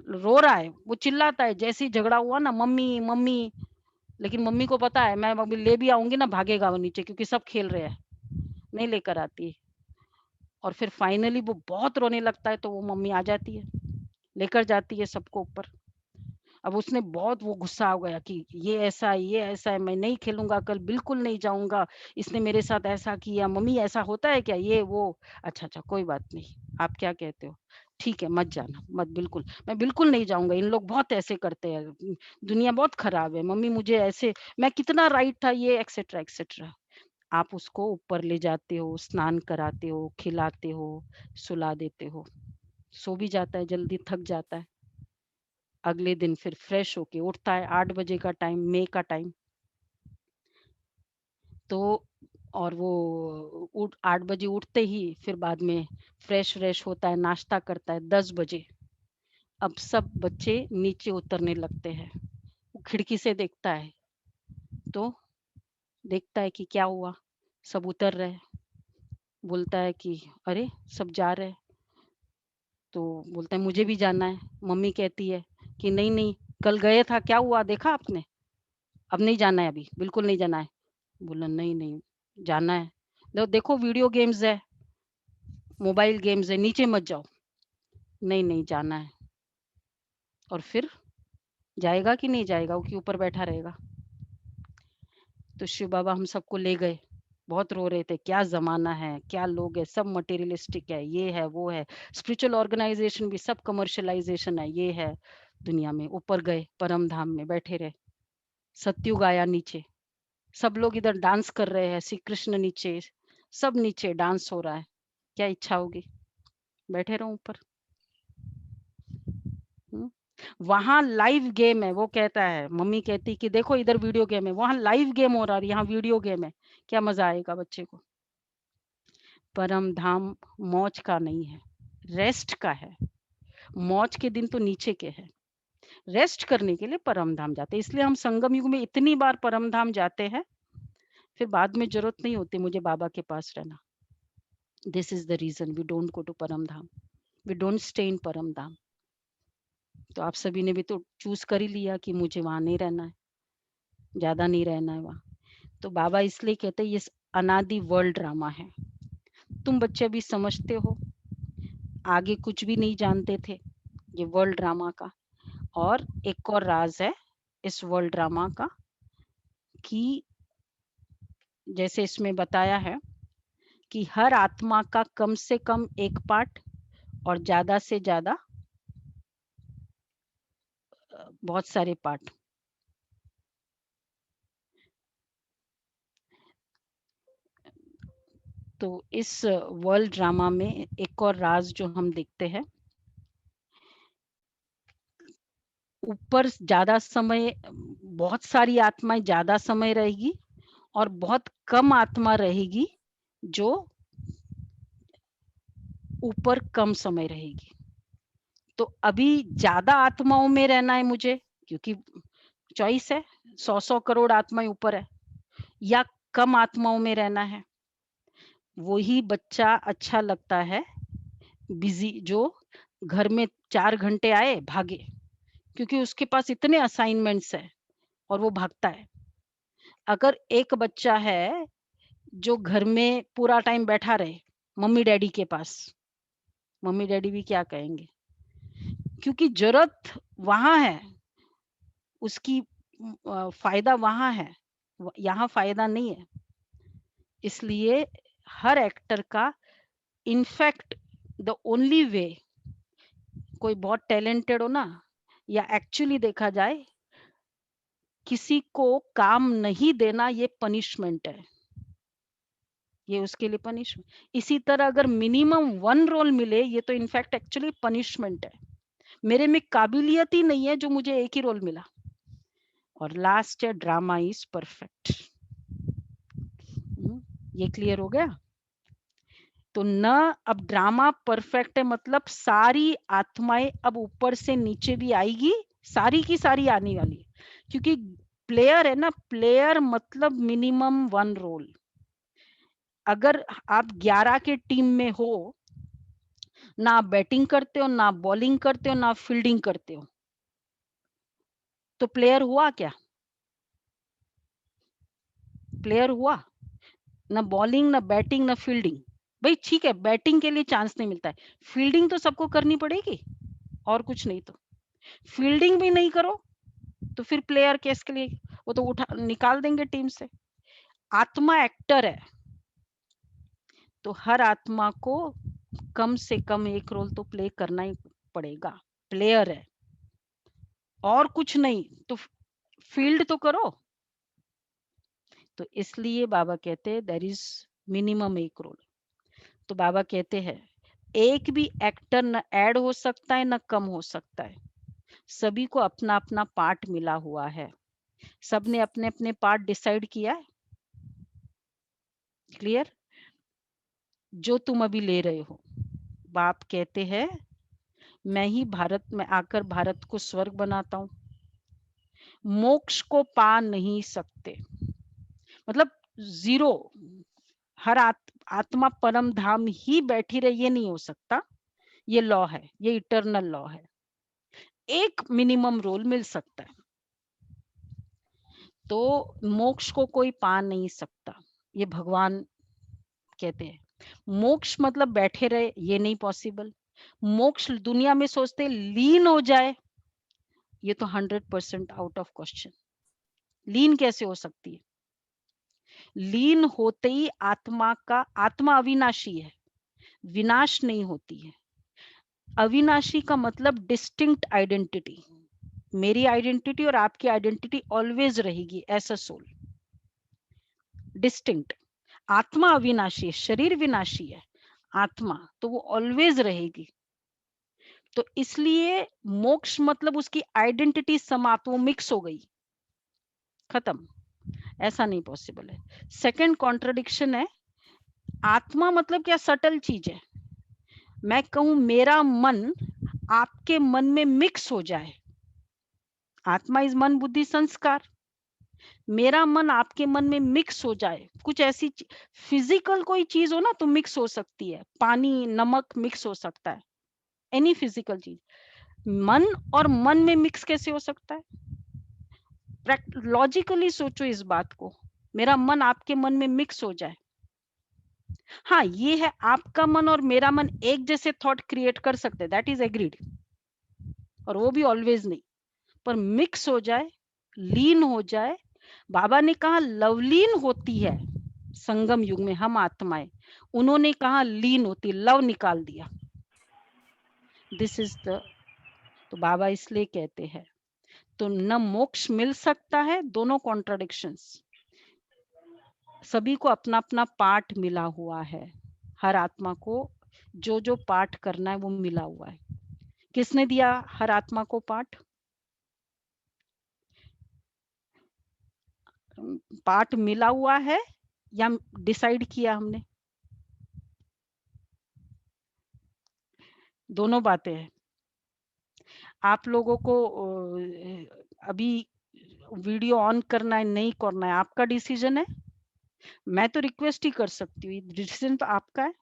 रो रहा है, वो चिल्लाता है, जैसे ही झगड़ा हुआ ना, मम्मी मम्मी। लेकिन मम्मी को पता है मैं अभी ले भी आऊंगी ना, भागेगा वो नीचे, क्योंकि सब खेल रहे हैं, नहीं लेकर आती। और फिर फाइनली वो बहुत रोने लगता है, तो वो मम्मी आ जाती है, लेकर जाती है सबको ऊपर। अब उसने बहुत वो गुस्सा हो गया कि ये ऐसा है, मैं नहीं खेलूंगा कल, बिल्कुल नहीं जाऊंगा, इसने मेरे साथ ऐसा किया, मम्मी ऐसा होता है क्या, ये वो। अच्छा अच्छा, कोई बात नहीं, आप क्या कहते हो? ठीक है, मत जाना, मत, बिल्कुल मैं बिल्कुल नहीं जाऊंगा, इन लोग बहुत ऐसे करते हैं, दुनिया बहुत खराब है, मम्मी मुझे ऐसे, मैं कितना राइट था, ये एक्सेट्रा एक्सेट्रा। आप उसको ऊपर ले जाते हो, स्नान कराते हो, खिलाते हो, सुला देते हो, सो भी जाता है, जल्दी थक जाता है। अगले दिन फिर फ्रेश होके उठता है, 8 बजे का टाइम, मई का टाइम। तो और वो 8 बजे उठते ही फिर बाद में फ्रेश होता है, नाश्ता करता है 10 बजे। अब सब बच्चे नीचे उतरने लगते हैं। वो खिड़की से देखता है, तो देखता है कि क्या हुआ, सब उतर रहे हैं। बोलता है कि अरे सब जा रहे हैं। तो बोलता है मुझे भी जाना है। मम्मी कहती है कि नहीं नहीं, कल गए था, क्या हुआ देखा आपने? अब नहीं जाना है, अभी बिल्कुल नहीं जाना है। बोला नहीं नहीं, जाना है। देखो वीडियो गेम्स है, मोबाइल गेम्स है, नीचे मत जाओ। नहीं नहीं, जाना है। और फिर जाएगा कि नहीं जाएगा, वो कि ऊपर बैठा रहेगा? तो शिव बाबा हम सबको ले गए। बहुत रो रहे थे, क्या जमाना है, क्या लोग है, सब मटेरियलिस्टिक है, ये है वो है। स्पिरिचुअल ऑर्गेनाइजेशन भी सब कमर्शलाइजेशन है, ये है दुनिया में। ऊपर गए, परम धाम में बैठे रहे। सत्युग आया नीचे। सब लोग इधर डांस कर रहे हैं, श्री कृष्ण नीचे, सब नीचे डांस हो रहा है। क्या इच्छा होगी, बैठे रहो ऊपर। हम्म? वहां लाइव गेम है। वो कहता है, मम्मी कहती कि देखो इधर वीडियो गेम है, वहां लाइव गेम हो रहा है, यहाँ वीडियो गेम है। क्या मजा आएगा बच्चे को? परम धाम मौज का नहीं है, रेस्ट का है। मौज के दिन तो नीचे के है, रेस्ट करने के लिए परम धाम जाते हैं। इसलिए हम संगम युग में इतनी बार परम धाम जाते हैं, फिर बाद में जरूरत नहीं होती मुझे बाबा के पास रहना। This is the reason we don't go to Param Dham, we don't stay in Param Dham. तो आप सभी ने भी तो चूज कर ही लिया कि मुझे वहां नहीं रहना है, ज्यादा नहीं रहना है वहां। तो बाबा इसलिए कहते हैं ये अनादि वर्ल्ड ड्रामा है। तुम बच्चे अभी समझते हो, आगे कुछ भी नहीं जानते थे ये वर्ल्ड ड्रामा का। और एक और राज है इस वर्ल्ड ड्रामा का, कि जैसे इसमें बताया है कि हर आत्मा का कम से कम एक पार्ट और ज्यादा से ज्यादा बहुत सारे पार्ट। तो इस वर्ल्ड ड्रामा में एक और राज जो हम देखते हैं, ऊपर ज्यादा समय, बहुत सारी आत्माएं ज्यादा समय रहेगी और बहुत कम आत्मा रहेगी जो ऊपर कम समय रहेगी। तो अभी ज्यादा आत्माओं में रहना है मुझे, क्योंकि चॉइस है, 100 करोड़ आत्माएं ऊपर है, या कम आत्माओं में रहना है। वही बच्चा अच्छा लगता है बिजी, जो घर में 4 घंटे आए भागे, क्योंकि उसके पास इतने असाइनमेंट्स है और वो भागता है। अगर एक बच्चा है जो घर में पूरा टाइम बैठा रहे मम्मी डैडी के पास, मम्मी डैडी भी क्या कहेंगे, क्योंकि जरूरत वहां है उसकी, फायदा वहां है, यहाँ फायदा नहीं है। इसलिए हर एक्टर का, इनफैक्ट द ओनली वे, कोई बहुत टैलेंटेड हो ना, या एक्चुअली देखा जाए, किसी को काम नहीं देना ये पनिशमेंट है, ये उसके लिए पनिशमेंट। इसी तरह अगर मिनिमम 1 रोल मिले, ये तो इनफैक्ट एक्चुअली पनिशमेंट है। मेरे में काबिलियत ही नहीं है जो मुझे एक ही रोल मिला। और लास्ट है ड्रामा इज परफेक्ट। ये क्लियर हो गया? तो न, अब ड्रामा परफेक्ट है मतलब सारी आत्माएं अब ऊपर से नीचे भी आएगी, सारी की सारी आने वाली है। क्योंकि प्लेयर है ना, प्लेयर मतलब मिनिमम 1 रोल। अगर आप 11 के टीम में हो, ना आप बैटिंग करते हो, ना बॉलिंग करते हो, ना फील्डिंग करते हो, तो प्लेयर हुआ क्या? प्लेयर हुआ ना, बॉलिंग ना बैटिंग ना फील्डिंग। भाई ठीक है, बैटिंग के लिए चांस नहीं मिलता है, फील्डिंग तो सबको करनी पड़ेगी, और कुछ नहीं। तो फील्डिंग भी नहीं करो तो फिर प्लेयर केस के लिए वो तो उठा निकाल देंगे टीम से। आत्मा एक्टर है, तो हर आत्मा को कम से कम एक रोल तो प्ले करना ही पड़ेगा। प्लेयर है और कुछ नहीं, तो फील्ड तो करो। तो इसलिए बाबा कहते हैं देयर इज मिनिमम एक रोल। तो बाबा कहते हैं एक भी एक्टर न ऐड हो सकता है न कम हो सकता है, सभी को अपना अपना पार्ट मिला हुआ है। सबने अपने अपने पार्ट डिसाइड किया है। क्लियर? जो तुम अभी ले रहे हो, बाप कहते हैं मैं ही भारत में आकर भारत को स्वर्ग बनाता हूं। मोक्ष को पा नहीं सकते, मतलब जीरो। हर आत्मा परम धाम ही बैठी रहे, ये नहीं हो सकता। ये लॉ है, ये इटर्नल लॉ है। एक मिनिमम रोल मिल सकता है, तो मोक्ष को कोई पा नहीं सकता, ये भगवान कहते हैं। मोक्ष मतलब बैठे रहे, ये नहीं पॉसिबल। मोक्ष दुनिया में सोचते लीन हो जाए, ये तो 100% आउट ऑफ क्वेश्चन। लीन कैसे हो सकती है? लीन होते ही आत्मा अविनाशी है, विनाश नहीं होती है। अविनाशी का मतलब डिस्टिंक्ट आइडेंटिटी। मेरी आइडेंटिटी और आपकी आइडेंटिटी ऑलवेज रहेगी एज अ सोल, डिस्टिंक्ट। आत्मा अविनाशी है, शरीर विनाशी है, आत्मा तो वो ऑलवेज रहेगी। तो इसलिए मोक्ष मतलब उसकी आइडेंटिटी समाप्त, वो मिक्स हो गई, खत्म। ऐसा नहीं पॉसिबल है। सेकंड कॉन्ट्रडिक्शन है, आत्मा मतलब क्या? सटल चीज है। मैं कहूं मेरा मन आपके मन में मिक्स हो जाए, आत्मा इज मन बुद्धि संस्कार, मेरा मन आपके मन में मिक्स हो जाए, कुछ ऐसी फिजिकल कोई चीज हो ना तो मिक्स हो सकती है, पानी नमक मिक्स हो सकता है, एनी फिजिकल चीज। मन और मन में मिक्स कैसे हो सकता है? लॉजिकली सोचो इस बात को, मेरा मन आपके मन में मिक्स हो जाए। हाँ ये है, आपका मन और मेरा मन एक जैसे थॉट क्रिएट कर सकते, दैट इज एग्रीड, और वो भी ऑलवेज नहीं, पर मिक्स हो जाए, लीन हो जाए। बाबा ने कहा लवलीन होती है संगम युग में हम आत्माएं, उन्होंने कहा लीन होती, लव निकाल दिया। दिस इज द, तो बाबा इसलिए कहते हैं तो न मोक्ष मिल सकता है, दोनों कॉन्ट्रडिक्शंस। सभी को अपना अपना पार्ट मिला हुआ है, हर आत्मा को जो जो पाठ करना है वो मिला हुआ है। किसने दिया हर आत्मा को पाठ? पाठ मिला हुआ है या डिसाइड किया हमने? दोनों बातें हैं। आप लोगों को अभी वीडियो ऑन करना है नहीं करना है आपका डिसीजन है। मैं तो रिक्वेस्ट ही कर सकती हूँ, डिसीजन तो आपका है।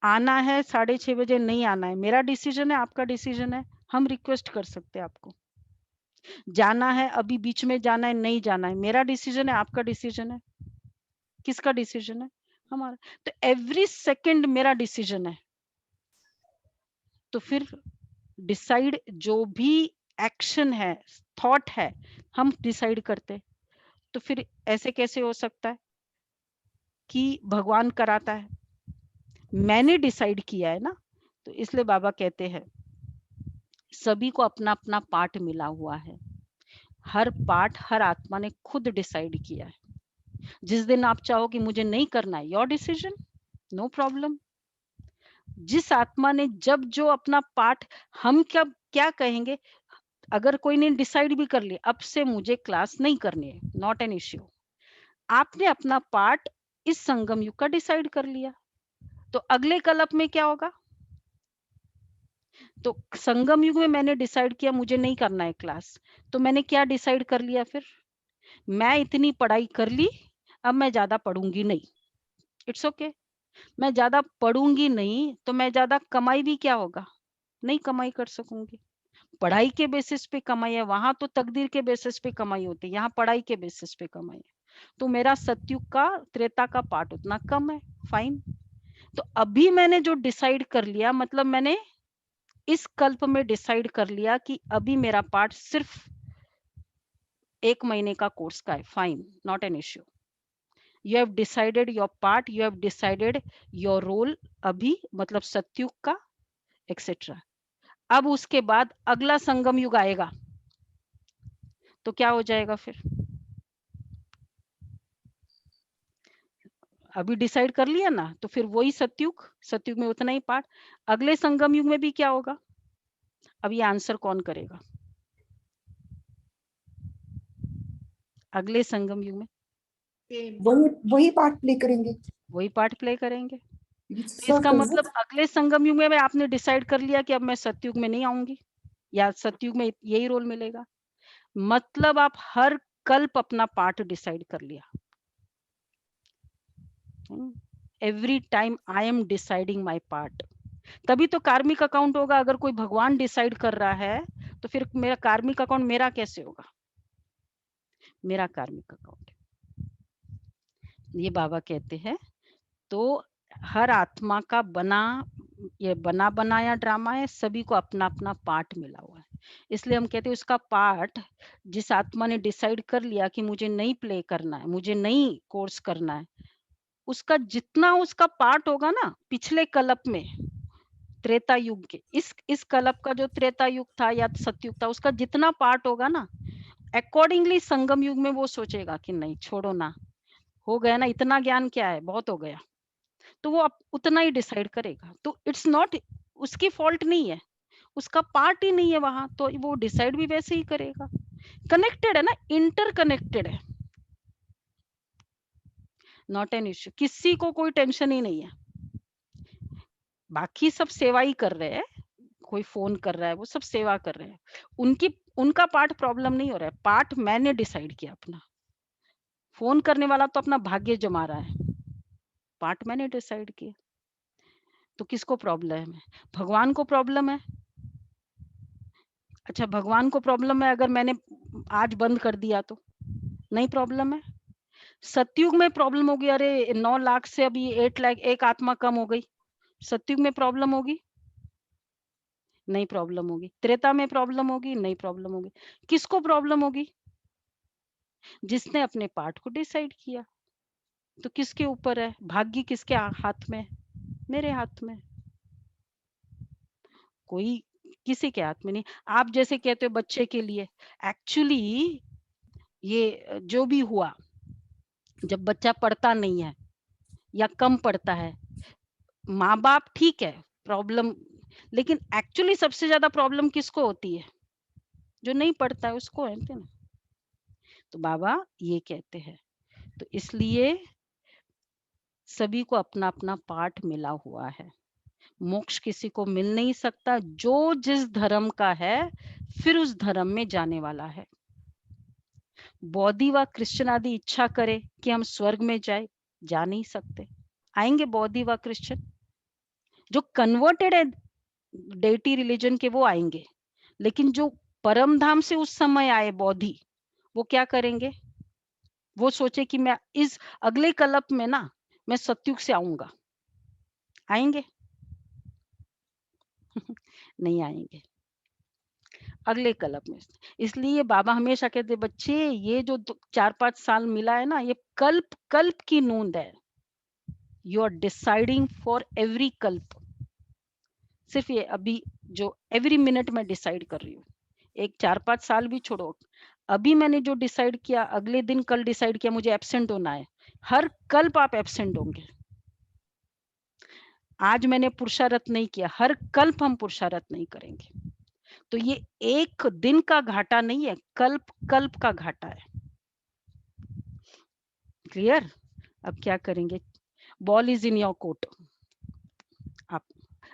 आना है 6:30 बजे, नहीं आना है मेरा डिसीजन है, आपका डिसीजन है। हम रिक्वेस्ट कर सकते हैं आपको। जाना है अभी बीच में जाना है नहीं जाना है, मेरा डिसीजन है, आपका डिसीजन है। किसका डिसीजन है? हमारा। तो एवरी सेकंड मेरा डिसीजन है। तो फिर डिसाइड जो भी एक्शन है, थॉट है, हम डिसाइड करते, तो फिर ऐसे कैसे हो सकता है कि भगवान कराता है? मैंने डिसाइड किया है ना। तो इसलिए बाबा कहते हैं सभी को अपना अपना पार्ट मिला हुआ है, हर पार्ट हर आत्मा ने खुद डिसाइड किया है। जिस दिन आप चाहो कि मुझे नहीं करना है, योर डिसीजन, नो प्रॉब्लम। जिस आत्मा ने जब जो अपना पार्ट, हम क्या कहेंगे, अगर कोई ने डिसाइड भी कर लिया अब से मुझे क्लास नहीं करनी है, नॉट एन इश्यू। आपने अपना पार्ट इस संगम युग का डिसाइड कर लिया, तो अगले कल्प में क्या होगा? तो संगम युग में मैंने डिसाइड किया मुझे नहीं करना है क्लास, तो मैंने क्या डिसाइड कर लिया फिर? मैं इतनी पढ़ाई कर ली, अब मैं ज्यादा पढ़ूंगी नहीं। It's okay. मैं ज्यादा पढ़ूंगी नहीं तो मैं ज्यादा कमाई भी क्या होगा? नहीं कमाई कर सकूंगी। पढ़ाई के बेसिस पे कमाई है, वहां तो तकदीर के बेसिस पे कमाई होती है, यहाँ पढ़ाई के बेसिस पे कमाई है। तो मेरा सतयुग का त्रेता का पार्ट उतना कम है, फाइन। तो अभी मैंने जो डिसाइड कर लिया, मतलब मैंने इस कल्प में डिसाइड कर लिया कि अभी मेरा पार्ट सिर्फ 1 महीने का कोर्स का है, fine, not an issue. You have decided your part, you have decided your role, अभी मतलब सतयुग का एक्सेट्रा। अब उसके बाद अगला संगम युग आएगा तो क्या हो जाएगा फिर? अभी डिसाइड कर लिया ना, तो फिर वही सतयुग, सतयुग में उतना ही पार्ट। अगले संगम युग में भी क्या होगा? अब ये आंसर कौन करेगा अगले संगम युग में? वही वही पार्ट प्ले करेंगे, वही पार्ट प्ले करेंगे। तो इसका सर्व मतलब अगले संगम युग में आपने डिसाइड कर लिया कि अब मैं सतयुग में नहीं आऊंगी या सतयुग में यही रोल मिलेगा। मतलब आप हर कल्प अपना पार्ट डिसाइड कर लिया। Every time I am deciding my part. तभी तो कार्मिक अकाउंट होगा। अगर कोई भगवान डिसाइड कर रहा है तो फिर मेरा कार्मिक अकाउंट मेरा कैसे होगा? मेरा कार्मिक अकाउंट। ये बाबा कहते हैं तो हर आत्मा का ये बना बनाया ड्रामा है, सभी को अपना अपना पार्ट मिला हुआ है। इसलिए हम कहते हैं उसका पार्ट, जिस आत्मा ने डिसाइड कर लिया कि मुझे नहीं प्ले करना है, मुझे नहीं कोर्स करना है, उसका जितना उसका पार्ट होगा ना पिछले कल्प में, त्रेता युग के, इस कल्प का जो त्रेता युग था या सतयुग था, उसका जितना पार्ट होगा ना, अकॉर्डिंगली संगम युग में वो सोचेगा कि नहीं छोड़ो ना, हो गया ना, इतना ज्ञान क्या है, बहुत हो गया। तो वो उतना ही डिसाइड करेगा। तो इट्स नॉट उसकी फॉल्ट नहीं है, उसका पार्ट ही नहीं है वहां, तो वो डिसाइड भी वैसे ही करेगा। कनेक्टेड है ना, इंटरकनेक्टेड है, नॉट एन इश्यू। किसी को कोई टेंशन ही नहीं है। बाकी सब सेवा ही कर रहे हैं, कोई फोन कर रहा है, वो सब सेवा कर रहे हैं, उनका पार्ट प्रॉब्लम नहीं हो रहा है। पार्ट मैंने डिसाइड किया अपना। फोन करने वाला तो अपना भाग्य जमा रहा है, पार्ट मैंने डिसाइड किया। तो किसको प्रॉब्लम है? भगवान को प्रॉब्लम है। अच्छा, भगवान को प्रॉब्लम है अगर मैंने आज बंद कर दिया तो नहीं प्रॉब्लम है। सतयुग में प्रॉब्लम होगी, अरे 9 लाख से अभी 8 लाख एक आत्मा कम हो गई, सतयुग में प्रॉब्लम होगी? नहीं प्रॉब्लम होगी। त्रेता में प्रॉब्लम होगी? नहीं प्रॉब्लम होगी। किसको प्रॉब्लम होगी? जिसने अपने पार्ट को डिसाइड किया। तो किसके ऊपर है भाग्य? किसके हाथ में? मेरे हाथ में। कोई किसी के हाथ में नहीं। आप जैसे कहते हो बच्चे के लिए, एक्चुअली ये जो भी हुआ, जब बच्चा पढ़ता नहीं है या कम पढ़ता है, माँ बाप ठीक है प्रॉब्लम, लेकिन एक्चुअली सबसे ज्यादा प्रॉब्लम किसको होती है? जो नहीं पढ़ता है उसको है ना। तो बाबा ये कहते हैं, तो इसलिए सभी को अपना अपना पार्ट मिला हुआ है। मोक्ष किसी को मिल नहीं सकता, जो जिस धर्म का है फिर उस धर्म में जाने वाला है। बौद्धि व क्रिश्चियन आदि इच्छा करे कि हम स्वर्ग में जाए, जा नहीं सकते। आएंगे बौद्धि व क्रिश्चियन, जो कन्वर्टेड है डेटी रिलीजन के, वो आएंगे। लेकिन जो परम धाम से उस समय आए बौद्धि, वो क्या करेंगे? वो सोचे कि मैं इस अगले कल्प में ना, मैं सतयुग से आऊंगा। आएंगे? नहीं आएंगे अगले कल्प में। इसलिए बाबा हमेशा कहते, बच्चे ये जो 4-5 साल मिला है ना, ये कल्प कल्प की नूंद है। You are deciding for every kalpa. सिर्फ ये अभी जो एवरी मिनट में डिसाइड कर रही हूँ, एक 4-5 साल भी छोड़ो, अभी मैंने जो डिसाइड किया, अगले दिन कल डिसाइड किया मुझे एब्सेंट होना है, हर कल्प आप एब्सेंट होंगे। आज मैंने पुरुषार्थ नहीं किया, हर कल्प हम पुरुषार्थ नहीं करेंगे। तो ये एक दिन का घाटा नहीं है, कल्प कल्प का घाटा है। क्लियर? अब क्या करेंगे? Ball is in your court. आप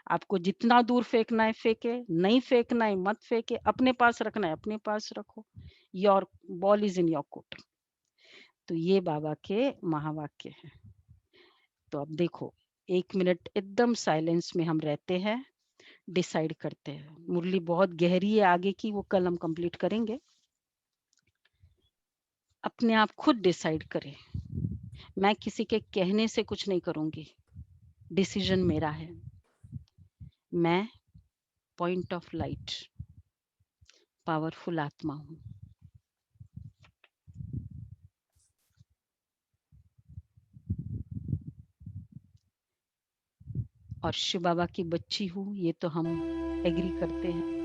आपको जितना दूर फेंकना है फेंके, नहीं फेंकना है मत फेंके, अपने पास रखना है अपने पास रखो। Your ball is in your court. तो ये बाबा के महावाक्य है। तो अब देखो, 1 मिनट एकदम साइलेंस में हम रहते हैं, डिसाइड करते हैं। मुरली बहुत गहरी है आगे की, वो कल हम कंप्लीट करेंगे। अपने आप खुद डिसाइड करें। मैं किसी के कहने से कुछ नहीं करूंगी, डिसीजन मेरा है। मैं पॉइंट ऑफ लाइट पावरफुल आत्मा हूं। और शिव बाबा की बच्ची हूँ, ये तो हम एग्री करते हैं।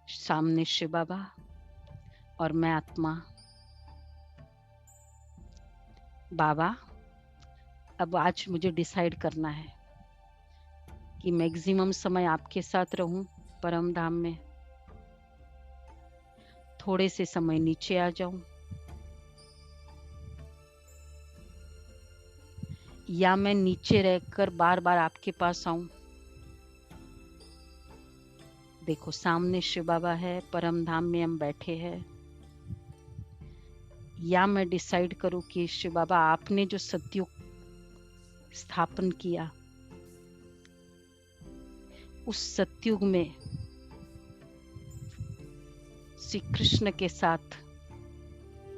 सामने शिव बाबा और मैं आत्मा बाबा, अब आज मुझे डिसाइड करना है कि मैक्सिमम समय आपके साथ रहूं परम धाम में, थोड़े से समय नीचे आ जाऊं, या मैं नीचे रहकर बार बार आपके पास आऊं। देखो सामने शिव बाबा है, परम धाम में हम बैठे हैं। या मैं डिसाइड करूं कि शिव बाबा आपने जो सतयुग स्थापन किया, उस सतयुग में श्री कृष्ण के साथ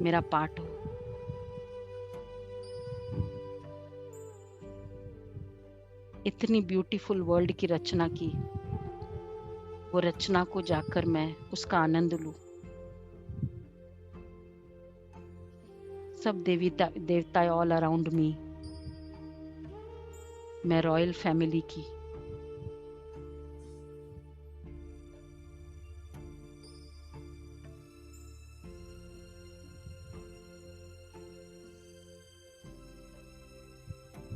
मेरा पाठ हो। इतनी ब्यूटीफुल वर्ल्ड की रचना की, वो रचना को जाकर मैं उसका आनंद लूं। सब देवता ऑल अराउंड मी, मैं रॉयल फैमिली की।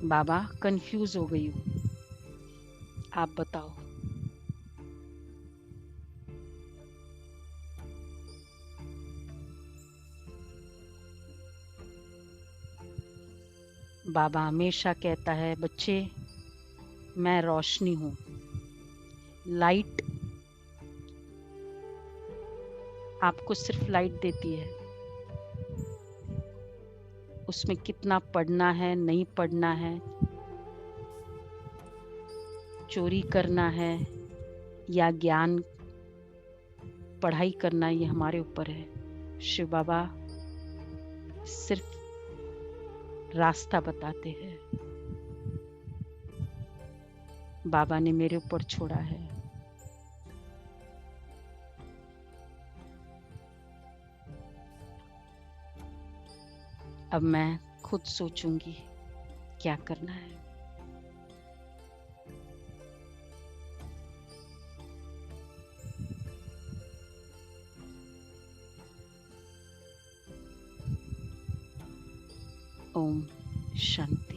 बाबा कंफ्यूज हो गई हूँ, आप बताओ। बाबा हमेशा कहता है, बच्चे मैं रोशनी हूँ, लाइट आपको सिर्फ लाइट देती है। उसमें कितना पढ़ना है, नहीं पढ़ना है, चोरी करना है या ज्ञान पढ़ाई करना, ये हमारे ऊपर है। शिव बाबा सिर्फ रास्ता बताते हैं। बाबा ने मेरे ऊपर छोड़ा है। अब मैं खुद सोचूंगी क्या करना है। ओम शांति।